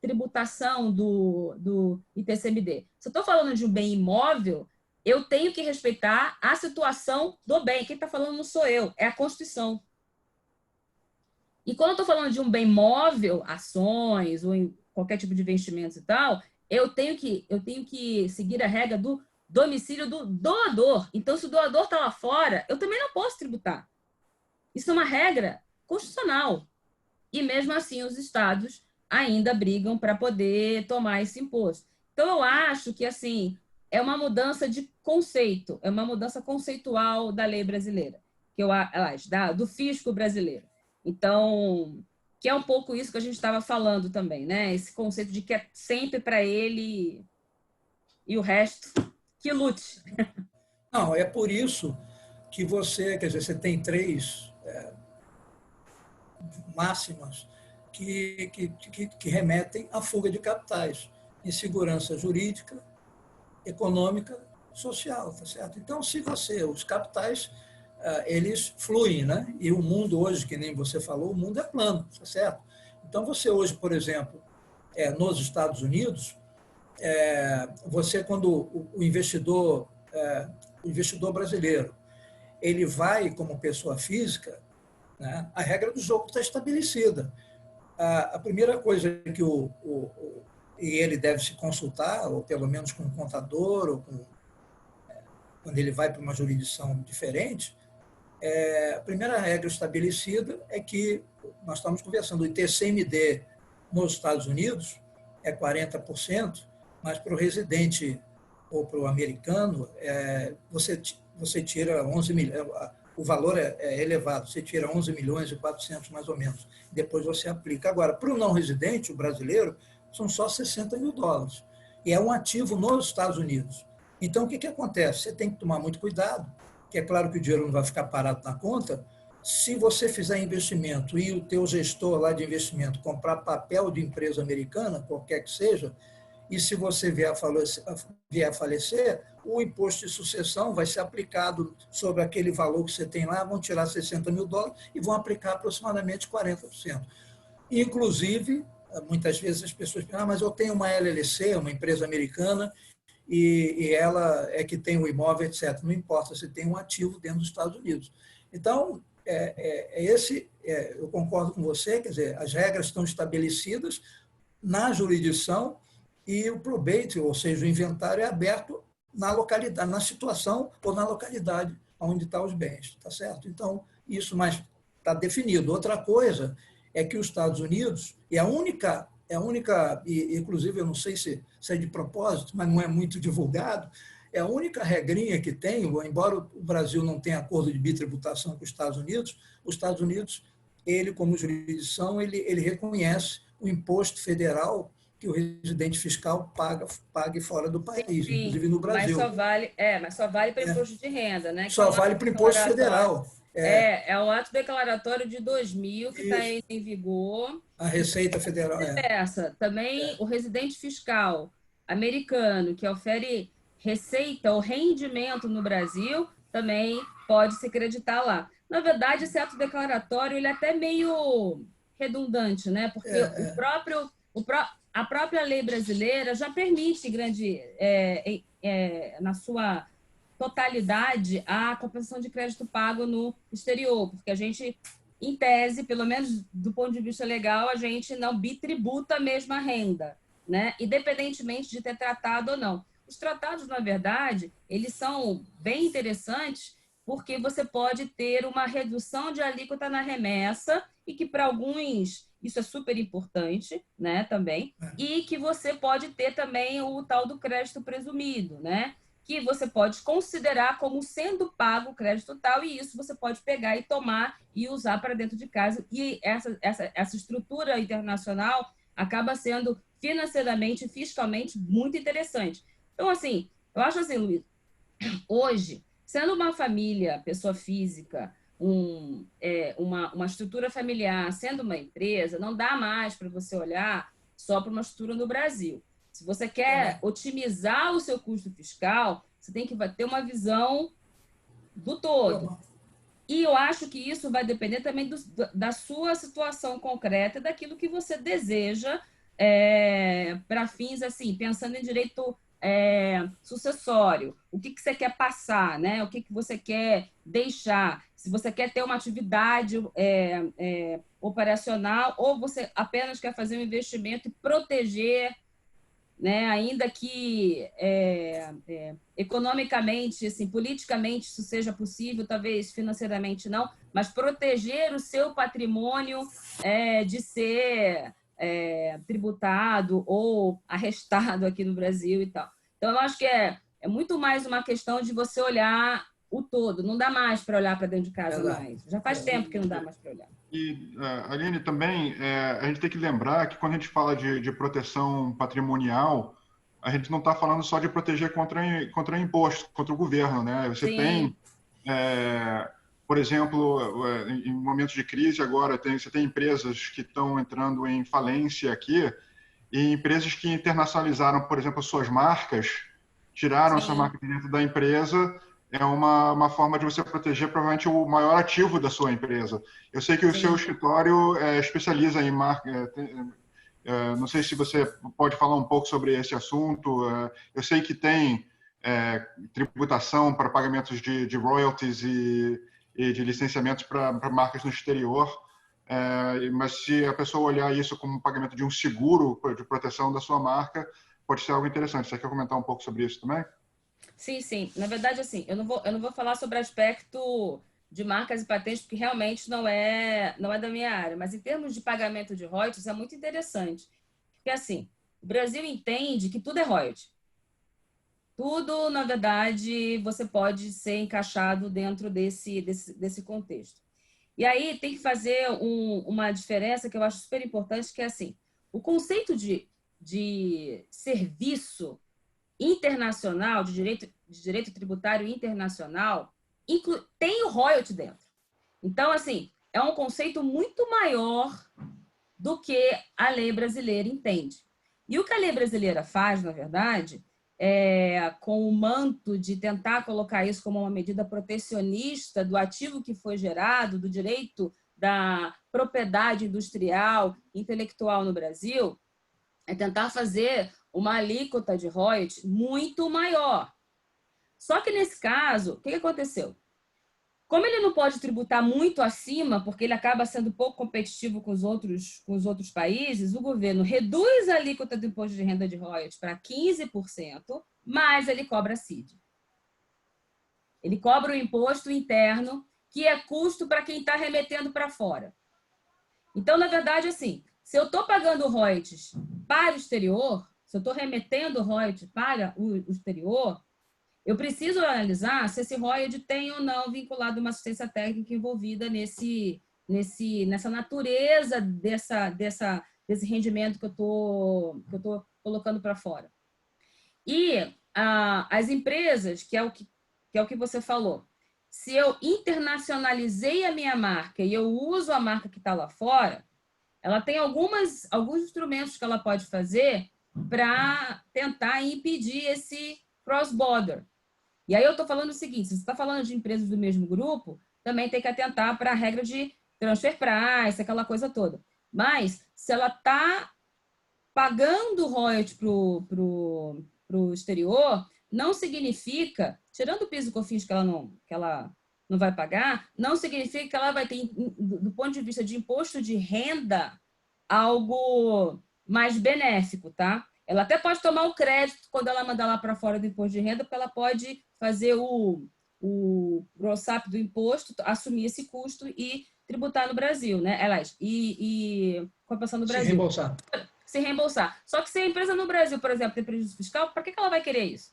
tributação do ITCMD. Se eu estou falando de um bem imóvel, eu tenho que respeitar a situação do bem. Quem está falando não sou eu, é a Constituição. E quando eu estou falando de um bem móvel, ações ou em qualquer tipo de investimentos e tal, eu tenho que seguir a regra do domicílio do doador. Então, se o doador está lá fora, eu também não posso tributar. Isso é uma regra constitucional. e mesmo assim os estados ainda brigam para poder tomar esse imposto. Então, eu acho que, assim, é uma mudança de conceito, é uma mudança conceitual da lei brasileira, que eu acho, do fisco brasileiro. Então, que é um pouco isso que a gente estava falando também, né? Esse conceito de que é sempre para ele e o resto que lute. Não, é por isso que você, quer dizer, você tem três máximas que remetem à fuga de capitais, insegurança jurídica, econômica, social, tá certo? Então, se você, os capitais, eles fluem, né? E o mundo hoje, que nem você falou, o mundo é plano, tá certo? Então, você hoje, por exemplo, nos Estados Unidos, você, quando o investidor brasileiro, ele vai como pessoa física, né? A regra do jogo está estabelecida. A primeira coisa que e ele deve se consultar, ou pelo menos com um contador, ou quando ele vai para uma jurisdição diferente, a primeira regra estabelecida é que nós estamos conversando, o ITCMD nos Estados Unidos é 40%, mas para o residente ou para o americano, você tira 11 milhões, o valor é elevado, você tira 11 milhões e 400 mais ou menos, depois você aplica. Agora, para o não residente, o brasileiro, são só 60 mil dólares, e é um ativo nos Estados Unidos. Então, o que acontece? Você tem que tomar muito cuidado, que é claro que o dinheiro não vai ficar parado na conta. Se você fizer investimento e o teu gestor lá de investimento comprar papel de empresa americana, qualquer que seja, e se você vier a falecer, o imposto de sucessão vai ser aplicado sobre aquele valor que você tem lá, vão tirar 60 mil dólares e vão aplicar aproximadamente 40%. Inclusive, muitas vezes as pessoas pensam, mas eu tenho uma LLC, uma empresa americana, e ela é que tem o imóvel, etc. Não importa se tem um ativo dentro dos Estados Unidos. Então, eu concordo com você, quer dizer, as regras estão estabelecidas na jurisdição e o probate, ou seja, o inventário é aberto na localidade, na situação ou na localidade onde estão os bens, tá certo? Então, isso mais está definido. Outra coisa é que os Estados Unidos, e inclusive eu não sei se é de propósito, mas não é muito divulgado, é a única regrinha que tem, embora o Brasil não tenha acordo de bitributação com os Estados Unidos, ele, como jurisdição, ele reconhece o imposto federal que o residente fiscal pague fora do país, Sim, inclusive no Brasil. Mas só vale para imposto de renda, né? Só vale para o imposto federal. É o ato declaratório de 2000 que está em vigor. A Receita Federal. Também o residente fiscal americano que ofere receita ou rendimento no Brasil também pode se creditar lá. Na verdade, esse ato declaratório ele é até meio redundante, né? Porque a própria lei brasileira já permite na sua totalidade a compensação de crédito pago no exterior, porque a gente, em tese, pelo menos do ponto de vista legal, a gente não bitributa a mesma renda, né? Independentemente de ter tratado ou não. Os tratados, na verdade, eles são bem interessantes porque você pode ter uma redução de alíquota na remessa e que, para alguns, isso é super importante, né, também, e que você pode ter também o tal do crédito presumido, né, que você pode considerar como sendo pago o crédito tal, e isso você pode pegar e tomar e usar para dentro de casa. E essa estrutura internacional acaba sendo financeiramente e fiscalmente muito interessante. Então, assim, eu acho assim, Luiz, hoje, sendo uma família, pessoa física, uma estrutura familiar, sendo uma empresa, não dá mais para você olhar só para uma estrutura no Brasil. Se você quer otimizar o seu custo fiscal, você tem que ter uma visão do todo. E eu acho que isso vai depender também da sua situação concreta, daquilo que você deseja para fins, assim, pensando em direito sucessório. O que você quer passar, né? O que você quer deixar. Se você quer ter uma atividade operacional ou você apenas quer fazer um investimento e proteger né? Ainda que economicamente, assim, politicamente isso seja possível, talvez financeiramente não, mas proteger o seu patrimônio de ser tributado ou arrestado aqui no Brasil e tal. Então, eu acho que é muito mais uma questão de você olhar o todo. Não dá mais para olhar para dentro de casa mais. Já faz tempo que não dá mais para olhar. E, Aline, também, a gente tem que lembrar que quando a gente fala de proteção patrimonial, a gente não está falando só de proteger contra imposto, contra o governo, né? Você Sim. tem, por exemplo, em momentos de crise agora, você tem empresas que estão entrando em falência aqui, e empresas que internacionalizaram, por exemplo, suas marcas, tiraram essa marca de dentro da empresa, é uma forma de você proteger provavelmente o maior ativo da sua empresa. Eu sei que o seu escritório especializa em marca. Não sei se você pode falar um pouco sobre esse assunto. Eu sei que tem tributação para pagamentos de royalties e de licenciamentos para marcas no exterior. Mas se a pessoa olhar isso como um pagamento de um seguro de proteção da sua marca, pode ser algo interessante. Você quer comentar um pouco sobre isso também? Sim, sim. Na verdade, assim, eu não vou falar sobre aspecto de marcas e patentes, porque realmente não é da minha área. Mas em termos de pagamento de royalties, é muito interessante. Porque, assim, o Brasil entende que tudo é royalties. Tudo, na verdade, você pode ser encaixado dentro desse contexto. E aí tem que fazer uma diferença que eu acho super importante, que é assim, o conceito de serviço internacional, de direito tributário internacional, tem o royalty dentro. Então, assim, é um conceito muito maior do que a lei brasileira entende. E o que a lei brasileira faz, na verdade, com o manto de tentar colocar isso como uma medida protecionista do ativo que foi gerado, do direito da propriedade industrial, intelectual no Brasil, é tentar fazer uma alíquota de royalties muito maior. Só que nesse caso, o que aconteceu? Como ele não pode tributar muito acima, porque ele acaba sendo pouco competitivo com os outros países, o governo reduz a alíquota do imposto de renda de royalties para 15%, mas ele cobra CID. Ele cobra o imposto interno, que é custo para quem está remetendo para fora. Então, na verdade, assim, se eu estou pagando royalties para o exterior, se eu estou remetendo royalties para o exterior, eu preciso analisar se esse royalty tem ou não vinculado uma assistência técnica envolvida nessa natureza desse rendimento que eu tô colocando para fora. E as empresas, que é o que você falou, se eu internacionalizei a minha marca e eu uso a marca que está lá fora, ela tem alguns instrumentos que ela pode fazer para tentar impedir esse cross-border. E aí eu estou falando o seguinte, se você está falando de empresas do mesmo grupo, também tem que atentar para a regra de transfer price, aquela coisa toda. Mas, se ela está pagando royalties para o exterior, não significa, tirando o PIS e COFINS que ela não vai pagar, não significa que ela vai ter, do ponto de vista de imposto de renda, algo mais benéfico, tá? Ela até pode tomar o crédito quando ela mandar lá para fora do imposto de renda, porque ela pode fazer o gross-up do imposto, assumir esse custo e tributar no Brasil, né? Aliás, e compensação no Brasil. Se reembolsar. Só que se a empresa no Brasil, por exemplo, tem prejuízo fiscal, para que ela vai querer isso?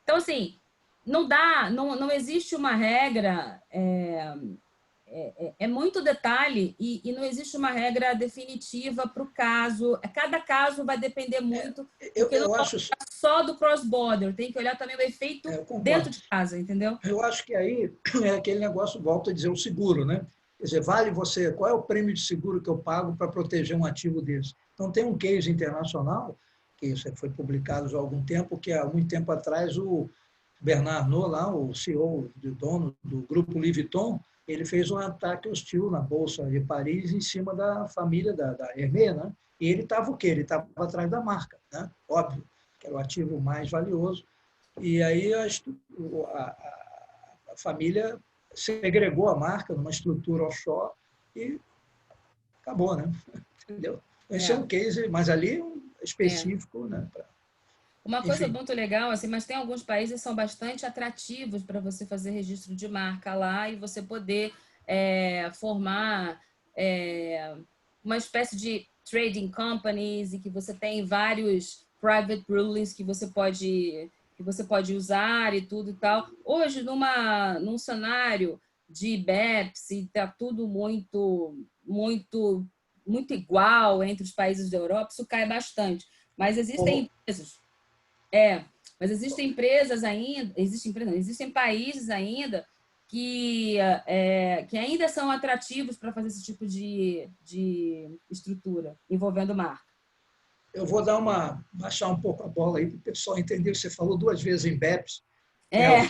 Então, assim, não existe uma regra, muito detalhe e não existe uma regra definitiva para o caso. Cada caso vai depender muito, porque não pode olhar só do cross-border, tem que olhar também o efeito dentro de casa, entendeu? Eu acho que aí é aquele negócio, volta a dizer, o seguro, né? Quer dizer, qual é o prêmio de seguro que eu pago para proteger um ativo desse? Então, tem um case internacional, que isso foi publicado já há algum tempo, que há muito tempo atrás o Bernard Arnault, lá, o CEO, dono do grupo Louis Vuitton, ele fez um ataque hostil na Bolsa de Paris em cima da família da Hermès, né? E ele estava o quê? Ele estava atrás da marca, né? Óbvio, que era o ativo mais valioso. E aí a família segregou a marca numa estrutura offshore e acabou, né? Entendeu? Esse é um case, mas ali específico, né? Uma coisa muito legal, assim, mas tem alguns países que são bastante atrativos para você fazer registro de marca lá e você poder formar uma espécie de trading companies e que você tem vários private rulings que você pode usar e tudo e tal. Hoje, num cenário de BEPS, está tudo muito igual entre os países da Europa, isso cai bastante. Mas existem empresas. Mas existem empresas ainda, existem países ainda que ainda são atrativos para fazer esse tipo de estrutura envolvendo marca. Eu vou baixar um pouco a bola aí para o pessoal entender. Você falou 2 vezes em BEPS, que é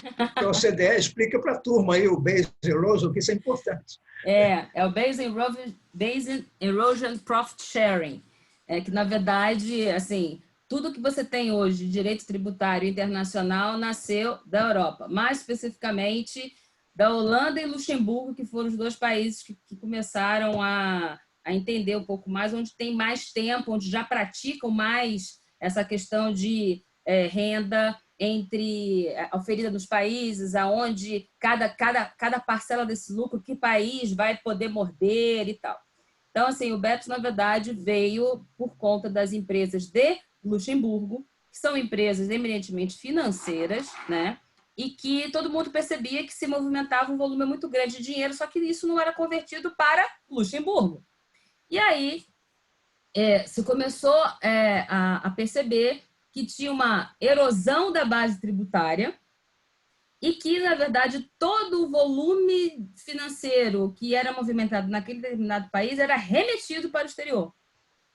o CDE. Explica para a turma aí o Base Erosion, que isso é importante. É o Base Erosion Profit Sharing, que na verdade, assim, tudo que você tem hoje de direito tributário internacional nasceu da Europa, mais especificamente da Holanda e Luxemburgo, que foram os 2 países que começaram a entender um pouco mais, onde tem mais tempo, onde já praticam mais essa questão de renda oferida nos países, aonde cada parcela desse lucro, que país vai poder morder e tal. Então, assim, o BEPS, na verdade, veio por conta das empresas de Luxemburgo, que são empresas eminentemente financeiras, né? E que todo mundo percebia que se movimentava um volume muito grande de dinheiro, só que isso não era convertido para Luxemburgo. E aí se começou a perceber que tinha uma erosão da base tributária e que, na verdade, todo o volume financeiro que era movimentado naquele determinado país era remetido para o exterior.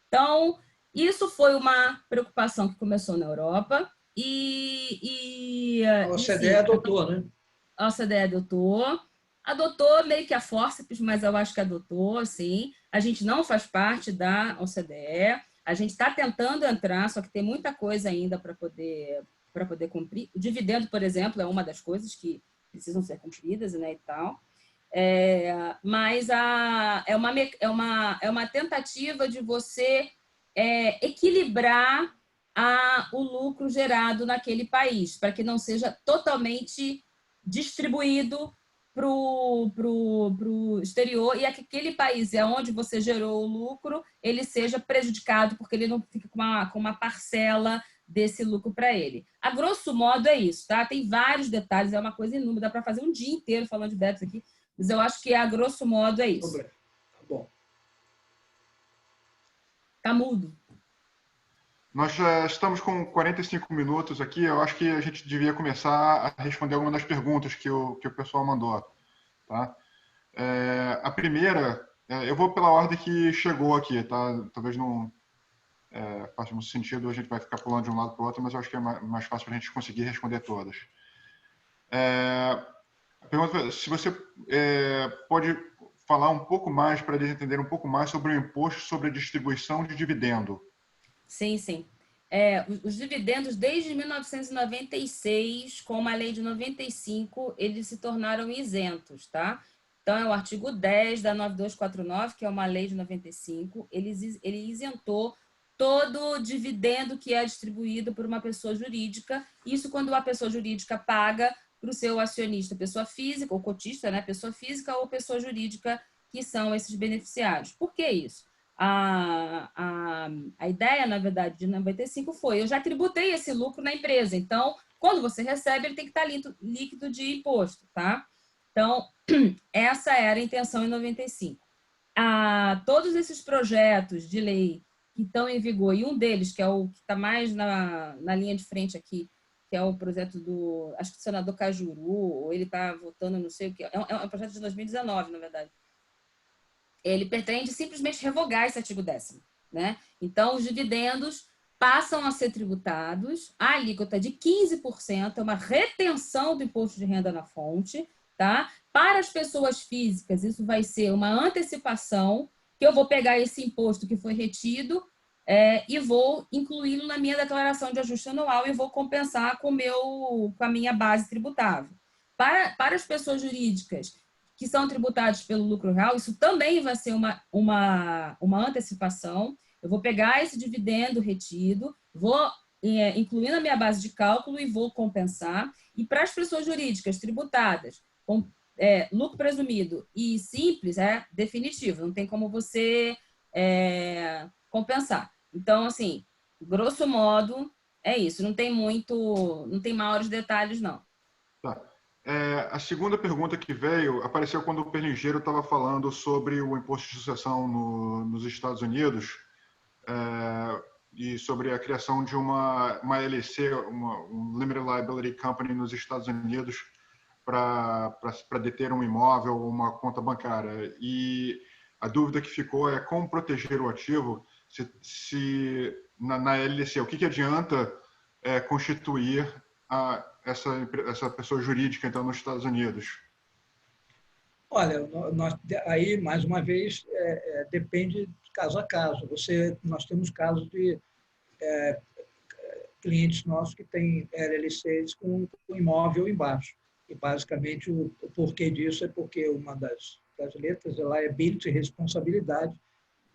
Então, isso foi uma preocupação que começou na Europa a OCDE adotou, né? A OCDE adotou meio que a forceps, mas eu acho que adotou, sim. A gente não faz parte da OCDE, a gente está tentando entrar, só que tem muita coisa ainda para poder cumprir. O dividendo, por exemplo, é uma das coisas que precisam ser cumpridas, né, e tal. Mas é uma tentativa de você equilibrar o lucro gerado naquele país, para que não seja totalmente distribuído para o exterior e aquele país onde você gerou o lucro, ele seja prejudicado porque ele não fica com uma parcela desse lucro para ele. A grosso modo é isso, tá? Tem vários detalhes, é uma coisa inúmera, dá para fazer um dia inteiro falando de BEPS aqui, mas eu acho que a grosso modo é isso. Tá bom. Tá mudo. Nós já estamos com 45 minutos aqui. Eu acho que a gente devia começar a responder algumas das perguntas que o pessoal mandou. Tá? A primeira, eu vou pela ordem que chegou aqui. Tá? Talvez não faça muito sentido, a gente vai ficar pulando de um lado para o outro, mas eu acho que é mais fácil para a gente conseguir responder todas. A pergunta, se você pode falar um pouco mais, para eles entenderem um pouco mais sobre o imposto sobre a distribuição de dividendo. Sim, sim. Os dividendos, desde 1996, com a lei de 95, eles se tornaram isentos, tá? Então, é o artigo 10 da 9249, que é uma lei de 95, ele isentou todo dividendo que é distribuído por uma pessoa jurídica, isso quando a pessoa jurídica paga para o seu acionista, pessoa física, ou cotista, né? Pessoa física ou pessoa jurídica, que são esses beneficiários. Por que isso? A ideia, na verdade, de 95 foi: eu já tributei esse lucro na empresa, então, quando você recebe, ele tem que estar líquido de imposto, tá? Então, essa era a intenção em 95. Todos esses projetos de lei que estão em vigor, e um deles, que é o que está mais na linha de frente aqui, que é o projeto acho que do senador Cajuru, ou ele está votando, não sei o que, é um projeto de 2019, na verdade. Ele pretende simplesmente revogar esse artigo 10º, né? Então, os dividendos passam a ser tributados, a alíquota de 15%, é uma retenção do imposto de renda na fonte, tá? Para as pessoas físicas, isso vai ser uma antecipação, que eu vou pegar esse imposto que foi retido e vou incluí-lo na minha declaração de ajuste anual e vou compensar com a minha base tributável. Para as pessoas jurídicas que são tributados pelo lucro real, isso também vai ser uma antecipação. eu vou pegar esse dividendo retido, vou incluir na minha base de cálculo e vou compensar. E para as pessoas jurídicas tributadas, com lucro presumido e simples, é definitivo, não tem como você compensar. Então, assim, grosso modo, é isso. Não tem maiores detalhes, não. Tá. A segunda pergunta que veio apareceu quando o Perlingeiro estava falando sobre o imposto de sucessão nos Estados Unidos e sobre a criação de uma LLC, um Limited Liability Company nos Estados Unidos para deter um imóvel ou uma conta bancária. E a dúvida que ficou é como proteger o ativo se na LLC, o que adianta constituir essa pessoa jurídica, então, nos Estados Unidos? Olha, aí, mais uma vez, depende de caso a caso. Nós temos casos de clientes nossos que têm LLCs com imóvel embaixo. E, basicamente, o porquê disso é porque uma das letras é liability, responsabilidade.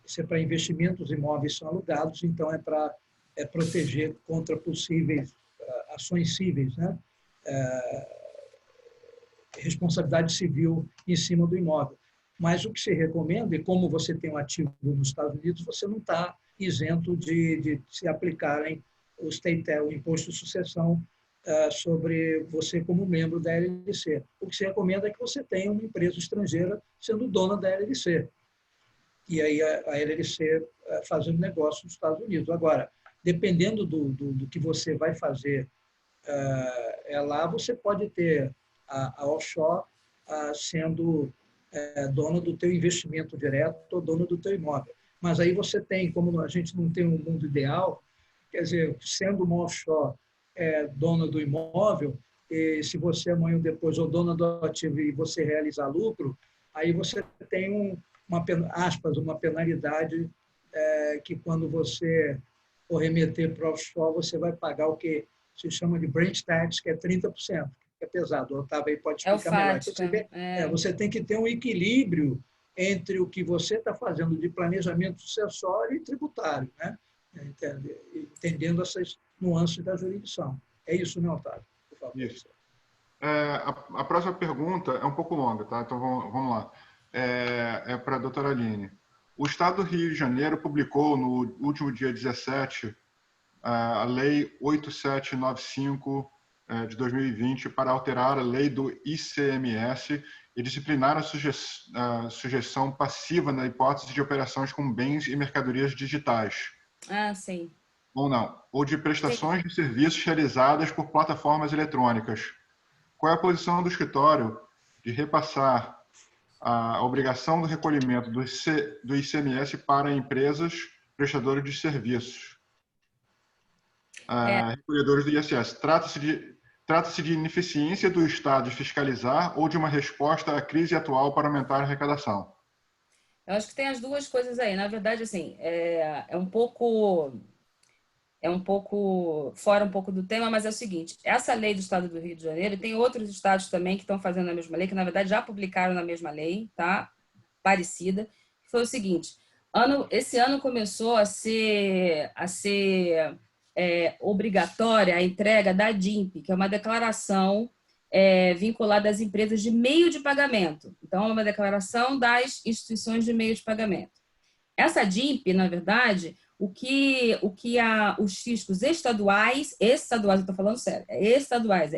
Isso é para investimentos, imóveis são alugados, então é para proteger contra possíveis ações cíveis, né? Responsabilidade civil em cima do imóvel. Mas o que se recomenda, e como você tem um ativo nos Estados Unidos, você não está isento de se aplicarem o imposto de sucessão sobre você como membro da LLC. O que se recomenda é que você tenha uma empresa estrangeira sendo dona da LLC. E aí a LLC fazendo negócio nos Estados Unidos. Agora, dependendo do que você vai fazer lá, você pode ter a offshore sendo dona do teu investimento direto ou dona do teu imóvel. Mas aí você tem, como a gente não tem um mundo ideal, quer dizer, sendo uma offshore dona do imóvel, e se você amanhã ou depois ou dona do ativo e você realizar lucro, aí você tem uma penalidade que quando você for remeter para offshore, você vai pagar o que se chama de branch tax, que é 30%, que é pesado. O Otávio aí pode explicar melhor. Então, você tem que ter um equilíbrio entre o que você está fazendo de planejamento sucessório e tributário, né? Entendendo essas nuances da jurisdição. É isso, né, Otávio? Por favor. Isso. A próxima pergunta é um pouco longa, tá? Então vamos lá. É para a doutora Aline. O Estado do Rio de Janeiro publicou no último dia 17 a Lei 8795 de 2020 para alterar a lei do ICMS e disciplinar a sujeição passiva na hipótese de operações com bens e mercadorias digitais. Ah, sim. Ou não, ou de prestações de serviços realizadas por plataformas eletrônicas. Qual é a posição do escritório de repassar a obrigação do recolhimento do ICMS para empresas prestadoras de serviços, recolhedores do ISS? Trata-se de ineficiência do Estado de fiscalizar ou de uma resposta à crise atual para aumentar a arrecadação? Eu acho que tem as duas coisas aí. Na verdade, assim, é um pouco fora um pouco do tema, mas é o seguinte, essa lei do Estado do Rio de Janeiro, e tem outros estados também que estão fazendo a mesma lei, que na verdade já publicaram na mesma lei, tá? Parecida, foi o seguinte, esse ano começou a ser obrigatória a entrega da DIMP, que é uma declaração vinculada às empresas de meio de pagamento. Então, é uma declaração das instituições de meio de pagamento. Essa DIMP, na verdade, o que os fiscos estaduais, eu estou falando sério, estaduais,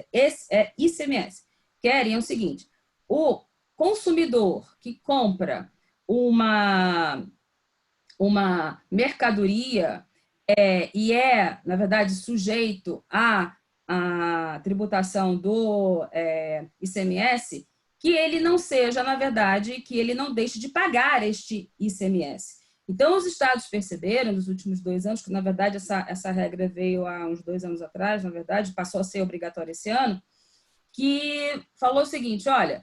ICMS, querem é o seguinte, o consumidor que compra uma mercadoria e na verdade, sujeito à tributação do ICMS, que ele não seja, na verdade, que ele não deixe de pagar este ICMS. Então, os estados perceberam, nos últimos 2 anos, que, na verdade, essa regra veio há uns 2 anos atrás, na verdade, passou a ser obrigatória esse ano, que falou o seguinte, olha,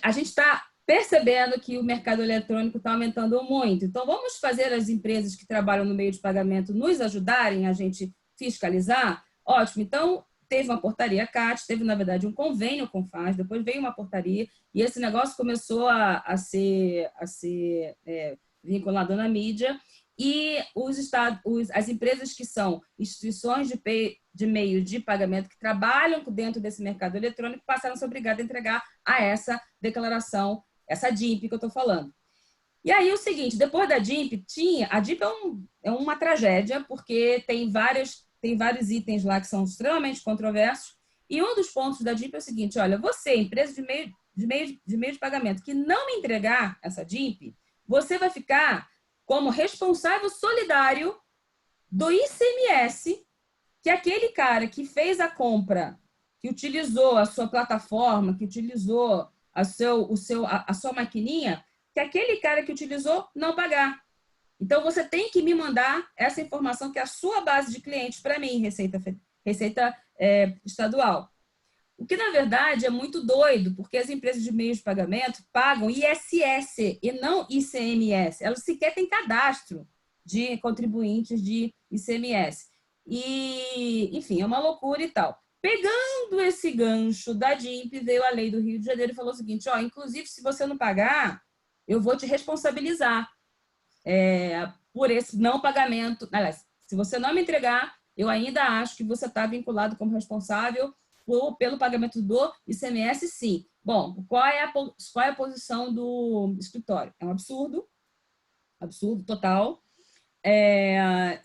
a gente está percebendo que o mercado eletrônico está aumentando muito, então vamos fazer as empresas que trabalham no meio de pagamento nos ajudarem a gente fiscalizar? Ótimo, então teve uma portaria CAT, teve, na verdade, um convênio com o FAS, depois veio uma portaria, e esse negócio começou a ser vinculado na mídia, e as empresas que são instituições de meio de pagamento que trabalham dentro desse mercado eletrônico passaram a ser obrigadas a entregar a essa declaração, essa DIMP que eu estou falando. E aí o seguinte, depois da DIMP, a DIMP é uma tragédia, porque tem vários itens lá que são extremamente controversos, e um dos pontos da DIMP é o seguinte, olha, você, empresa de meio de pagamento, que não me entregar essa DIMP, você vai ficar como responsável solidário do ICMS, que aquele cara que fez a compra, que utilizou a sua plataforma, que utilizou a sua maquininha, que aquele cara que utilizou não pagar. Então, você tem que me mandar essa informação, que é a sua base de clientes, para mim, Receita Estadual. O que, na verdade, é muito doido, porque as empresas de meios de pagamento pagam ISS e não ICMS. Elas sequer têm cadastro de contribuintes de ICMS. E, enfim, é uma loucura e tal. Pegando esse gancho da DIMP, veio a lei do Rio de Janeiro e falou o seguinte, inclusive, se você não pagar, eu vou te responsabilizar por esse não pagamento. Aliás, se você não me entregar, eu ainda acho que você está vinculado como responsável pelo pagamento do ICMS, sim. Bom, qual é a posição do escritório? É um absurdo total.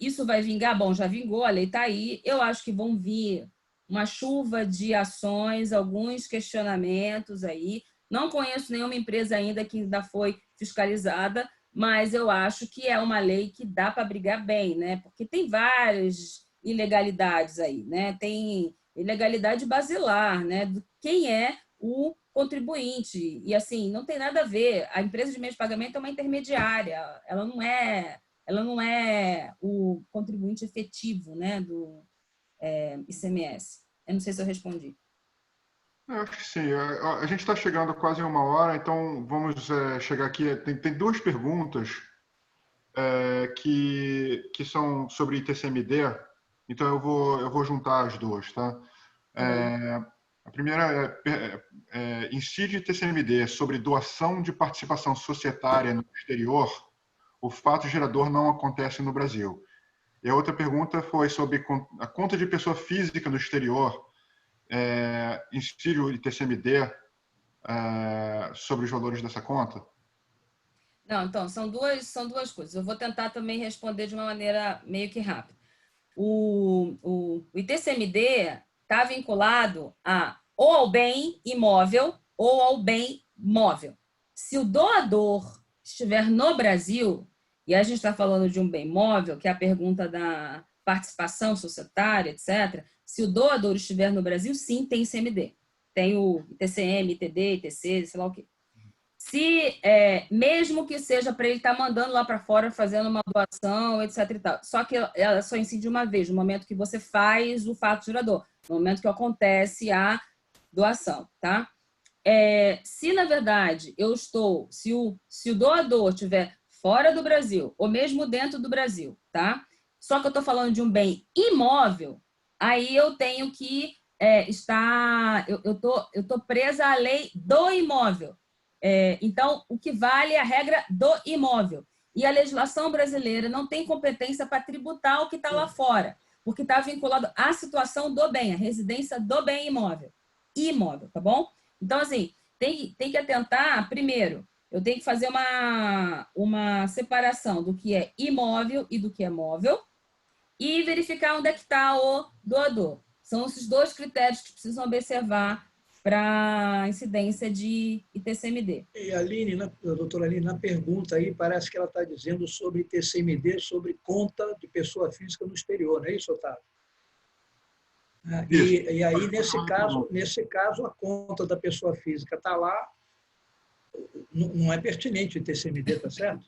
Isso vai vingar? Bom, já vingou, a lei está aí. Eu acho que vão vir uma chuva de ações, alguns questionamentos aí. Não conheço nenhuma empresa ainda que ainda foi fiscalizada, mas eu acho que é uma lei que dá para brigar bem, né? Porque tem várias ilegalidades aí, né? Tem ilegalidade basilar, né? Do quem é o contribuinte. E, assim, não tem nada a ver. A empresa de meio de pagamento é uma intermediária. Ela não é o contribuinte efetivo, né, do ICMS. Eu não sei se eu respondi. Eu acho que sim. A gente está chegando a quase 1 hora, então vamos chegar aqui. Tem duas perguntas que são sobre ITCMD, então eu vou juntar as duas, tá? A primeira incide ITCMD sobre doação de participação societária no exterior, o fato gerador não acontece no Brasil. E a outra pergunta foi sobre a conta de pessoa física no exterior, incide o ITCMD sobre os valores dessa conta? Não, então, são duas coisas. Eu vou tentar também responder de uma maneira meio que rápida. O ITCMD está vinculado ou ao bem imóvel ou ao bem móvel. Se o doador estiver no Brasil, e a gente está falando de um bem móvel, que é a pergunta da participação societária, etc., se o doador estiver no Brasil, sim, tem ICMD. Tem o ITCM, ITD, ITC, sei lá o quê. Mesmo que seja para ele estar mandando lá para fora, fazendo uma doação, etc. e tal. Só que ela só incide uma vez, no momento que você faz o fato gerador, no momento que acontece a doação, tá? Se, na verdade, se o doador estiver fora do Brasil, ou mesmo dentro do Brasil, tá? Só que eu estou falando de um bem imóvel, aí eu tenho que eu tô presa à lei do imóvel. Então, o que vale é a regra do imóvel. E a legislação brasileira não tem competência para tributar o que está lá fora, porque está vinculado à situação do bem, à residência do bem imóvel. Imóvel, tá bom? Então, assim, tem que atentar, primeiro, eu tenho que fazer uma separação do que é imóvel e do que é móvel e verificar onde é que está o doador. São esses dois critérios que precisam observar para incidência de ITCMD. E a doutora Aline, na pergunta aí, parece que ela está dizendo sobre ITCMD, sobre conta de pessoa física no exterior, não é isso, Otávio? E aí, nesse caso, a conta da pessoa física está lá, não é pertinente o ITCMD, tá certo?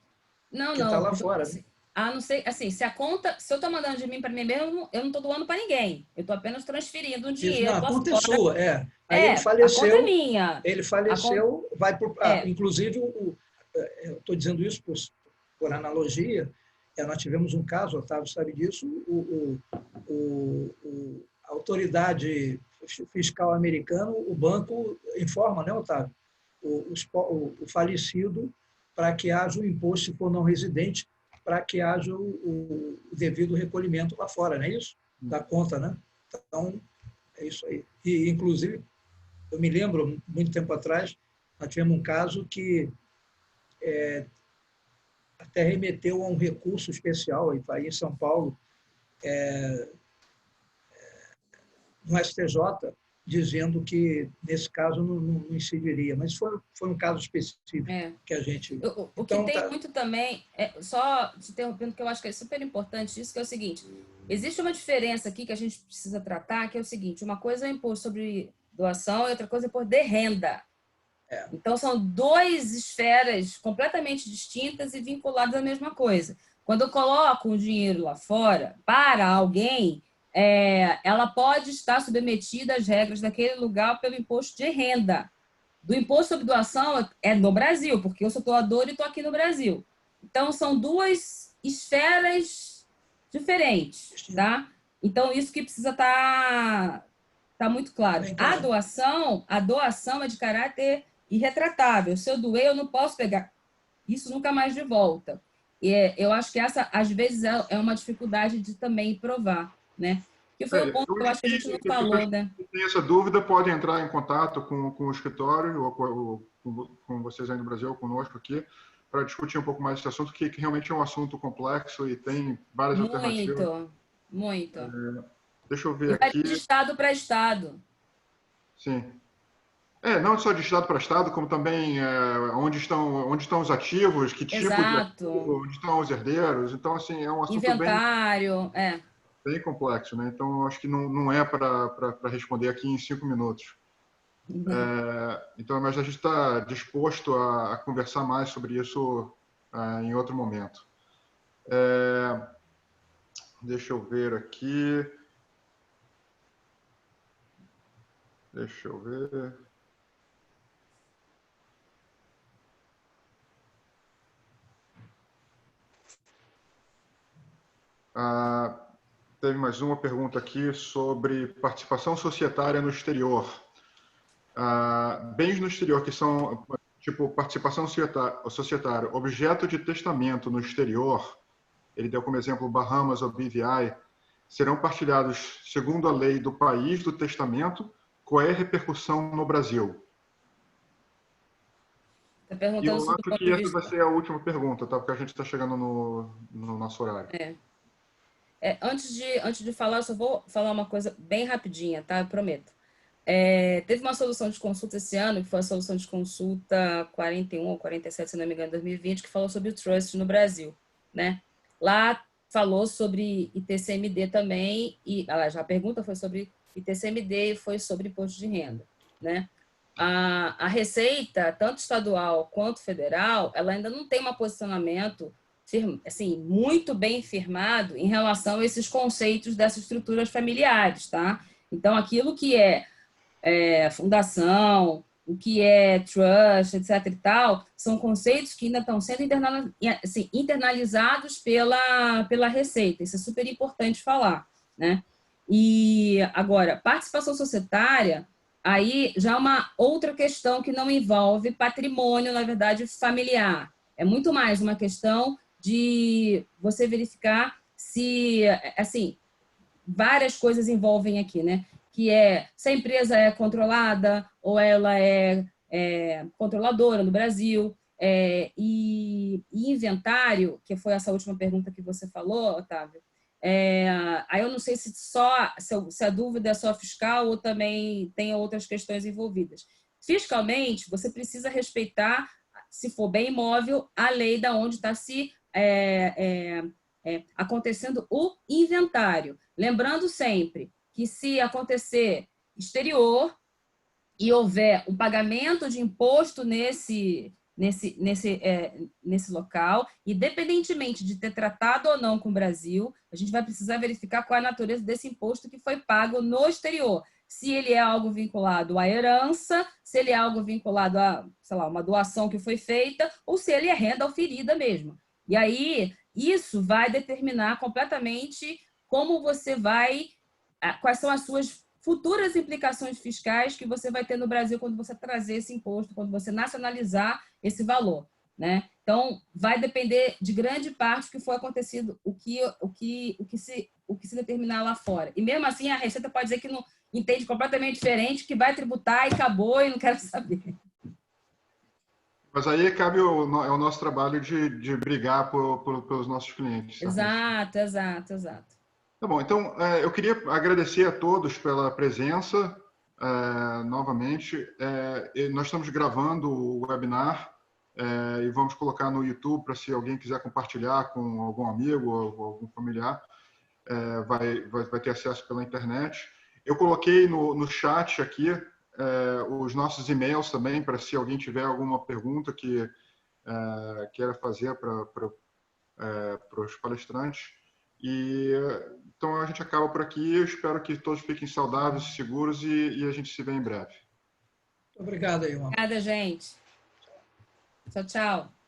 Não, porque está lá fora, né? Não sei, assim, se eu estou mandando de mim para mim mesmo, eu não estou doando para ninguém. Eu estou apenas transferindo um dinheiro. Isso, não, a conta é sua, Aí ele a faleceu. Conta é minha. Ele faleceu, vai por. Inclusive, eu estou dizendo isso por analogia. Nós tivemos um caso, Otávio sabe disso, a autoridade fiscal americana, o banco informa, né, Otávio, o falecido para que haja o imposto se for não residente, para que haja o devido recolhimento lá fora, não é isso? Da conta, né? Então, é isso aí. E, inclusive, eu me lembro, muito tempo atrás, nós tivemos um caso que até remeteu a um recurso especial aí em São Paulo, no STJ, dizendo que, nesse caso, não incidiria. Mas foi um caso específico que a gente... O que tem muito também, só te interrompendo, que eu acho que é super importante isso, que é o seguinte, existe uma diferença aqui que a gente precisa tratar, que é o seguinte, uma coisa é o imposto sobre doação e outra coisa é o imposto de renda. Então, são duas esferas completamente distintas e vinculadas à mesma coisa. Quando eu coloco o dinheiro lá fora para alguém, ela pode estar submetida às regras daquele lugar pelo imposto de renda. Do imposto sobre doação é no Brasil, porque eu sou doador e estou aqui no Brasil. Então, são duas esferas diferentes, tá? Então, isso que precisa estar muito claro. A doação é de caráter irretratável. Se eu doer, eu não posso pegar isso nunca mais de volta. E eu acho que essa, às vezes, é uma dificuldade de também provar, né? Que foi o ponto que eu acho que a gente não falou, né? Se tem essa dúvida, pode entrar em contato com o escritório ou com vocês aí no Brasil, ou conosco aqui, para discutir um pouco mais esse assunto, que realmente é um assunto complexo e tem várias alternativas. Muito. Deixa eu ver vai aqui. De estado para estado. Sim. Não só de estado para estado, como também onde estão os ativos, que tipo de ativo, onde estão os herdeiros. Então, assim, é um assunto inventário, bem complexo, né? Então, acho que não é para responder aqui em 5 minutos. Então, mas a gente está disposto a conversar mais sobre isso em outro momento. Deixa eu ver aqui. Deixa eu ver. Teve mais uma pergunta aqui sobre participação societária no exterior. Bens no exterior que são, tipo, participação societária, objeto de testamento no exterior, ele deu como exemplo Bahamas ou BVI, serão partilhados segundo a lei do país do testamento. Qual é a repercussão no Brasil? E eu acho que essa vai ser a última pergunta, tá? Porque a gente está chegando no nosso horário. Antes de falar, eu só vou falar uma coisa bem rapidinha, tá? Eu prometo. Teve uma solução de consulta esse ano, que foi a solução de consulta 41 ou 47, se não me engano, 2020, que falou sobre o trust no Brasil, né? Lá falou sobre ITCMD também, e a pergunta foi sobre ITCMD e foi sobre imposto de renda, né? A Receita, tanto estadual quanto federal, ela ainda não tem um posicionamento assim, muito bem firmado em relação a esses conceitos dessas estruturas familiares, tá? Então, aquilo que é fundação, o que é trust, etc. e tal, são conceitos que ainda estão sendo internalizados pela Receita. Isso é super importante falar, né? E, agora, participação societária, aí já é uma outra questão que não envolve patrimônio, na verdade, familiar. É muito mais uma questão de você verificar se, assim, várias coisas envolvem aqui, né? Que se a empresa é controlada ou ela é controladora no Brasil, e inventário, que foi essa última pergunta que você falou, Otávio, aí eu não sei se a dúvida é só fiscal ou também tem outras questões envolvidas. Fiscalmente, você precisa respeitar, se for bem imóvel, a lei da onde está se acontecendo o inventário. Lembrando sempre que se acontecer exterior e houver um pagamento de imposto nesse local, independentemente de ter tratado ou não com o Brasil, a gente vai precisar verificar qual é a natureza desse imposto que foi pago no exterior. Se ele é algo vinculado à herança, se ele é algo vinculado a, sei lá, uma doação que foi feita, ou se ele é renda oferida mesmo. E aí, isso vai determinar completamente como você vai, quais são as suas futuras implicações fiscais que você vai ter no Brasil quando você trazer esse imposto, quando você nacionalizar esse valor, né? Então, vai depender de grande parte do que foi acontecido, o que se determinar lá fora. E mesmo assim, a Receita pode dizer que não entende completamente diferente, que vai tributar e acabou e não quero saber. Mas aí cabe é o nosso trabalho de brigar pelos nossos clientes. Exato, exato, exato. Tá bom, então eu queria agradecer a todos pela presença novamente. Nós estamos gravando o webinar e vamos colocar no YouTube para se alguém quiser compartilhar com algum amigo ou algum familiar, vai ter acesso pela internet. Eu coloquei no chat aqui os nossos e-mails também, para se alguém tiver alguma pergunta que queira fazer para os palestrantes. Então a gente acaba por aqui. Eu espero que todos fiquem saudáveis, seguros e a gente se vê em breve. Obrigado aí, Juan. Obrigada, gente. Tchau, tchau.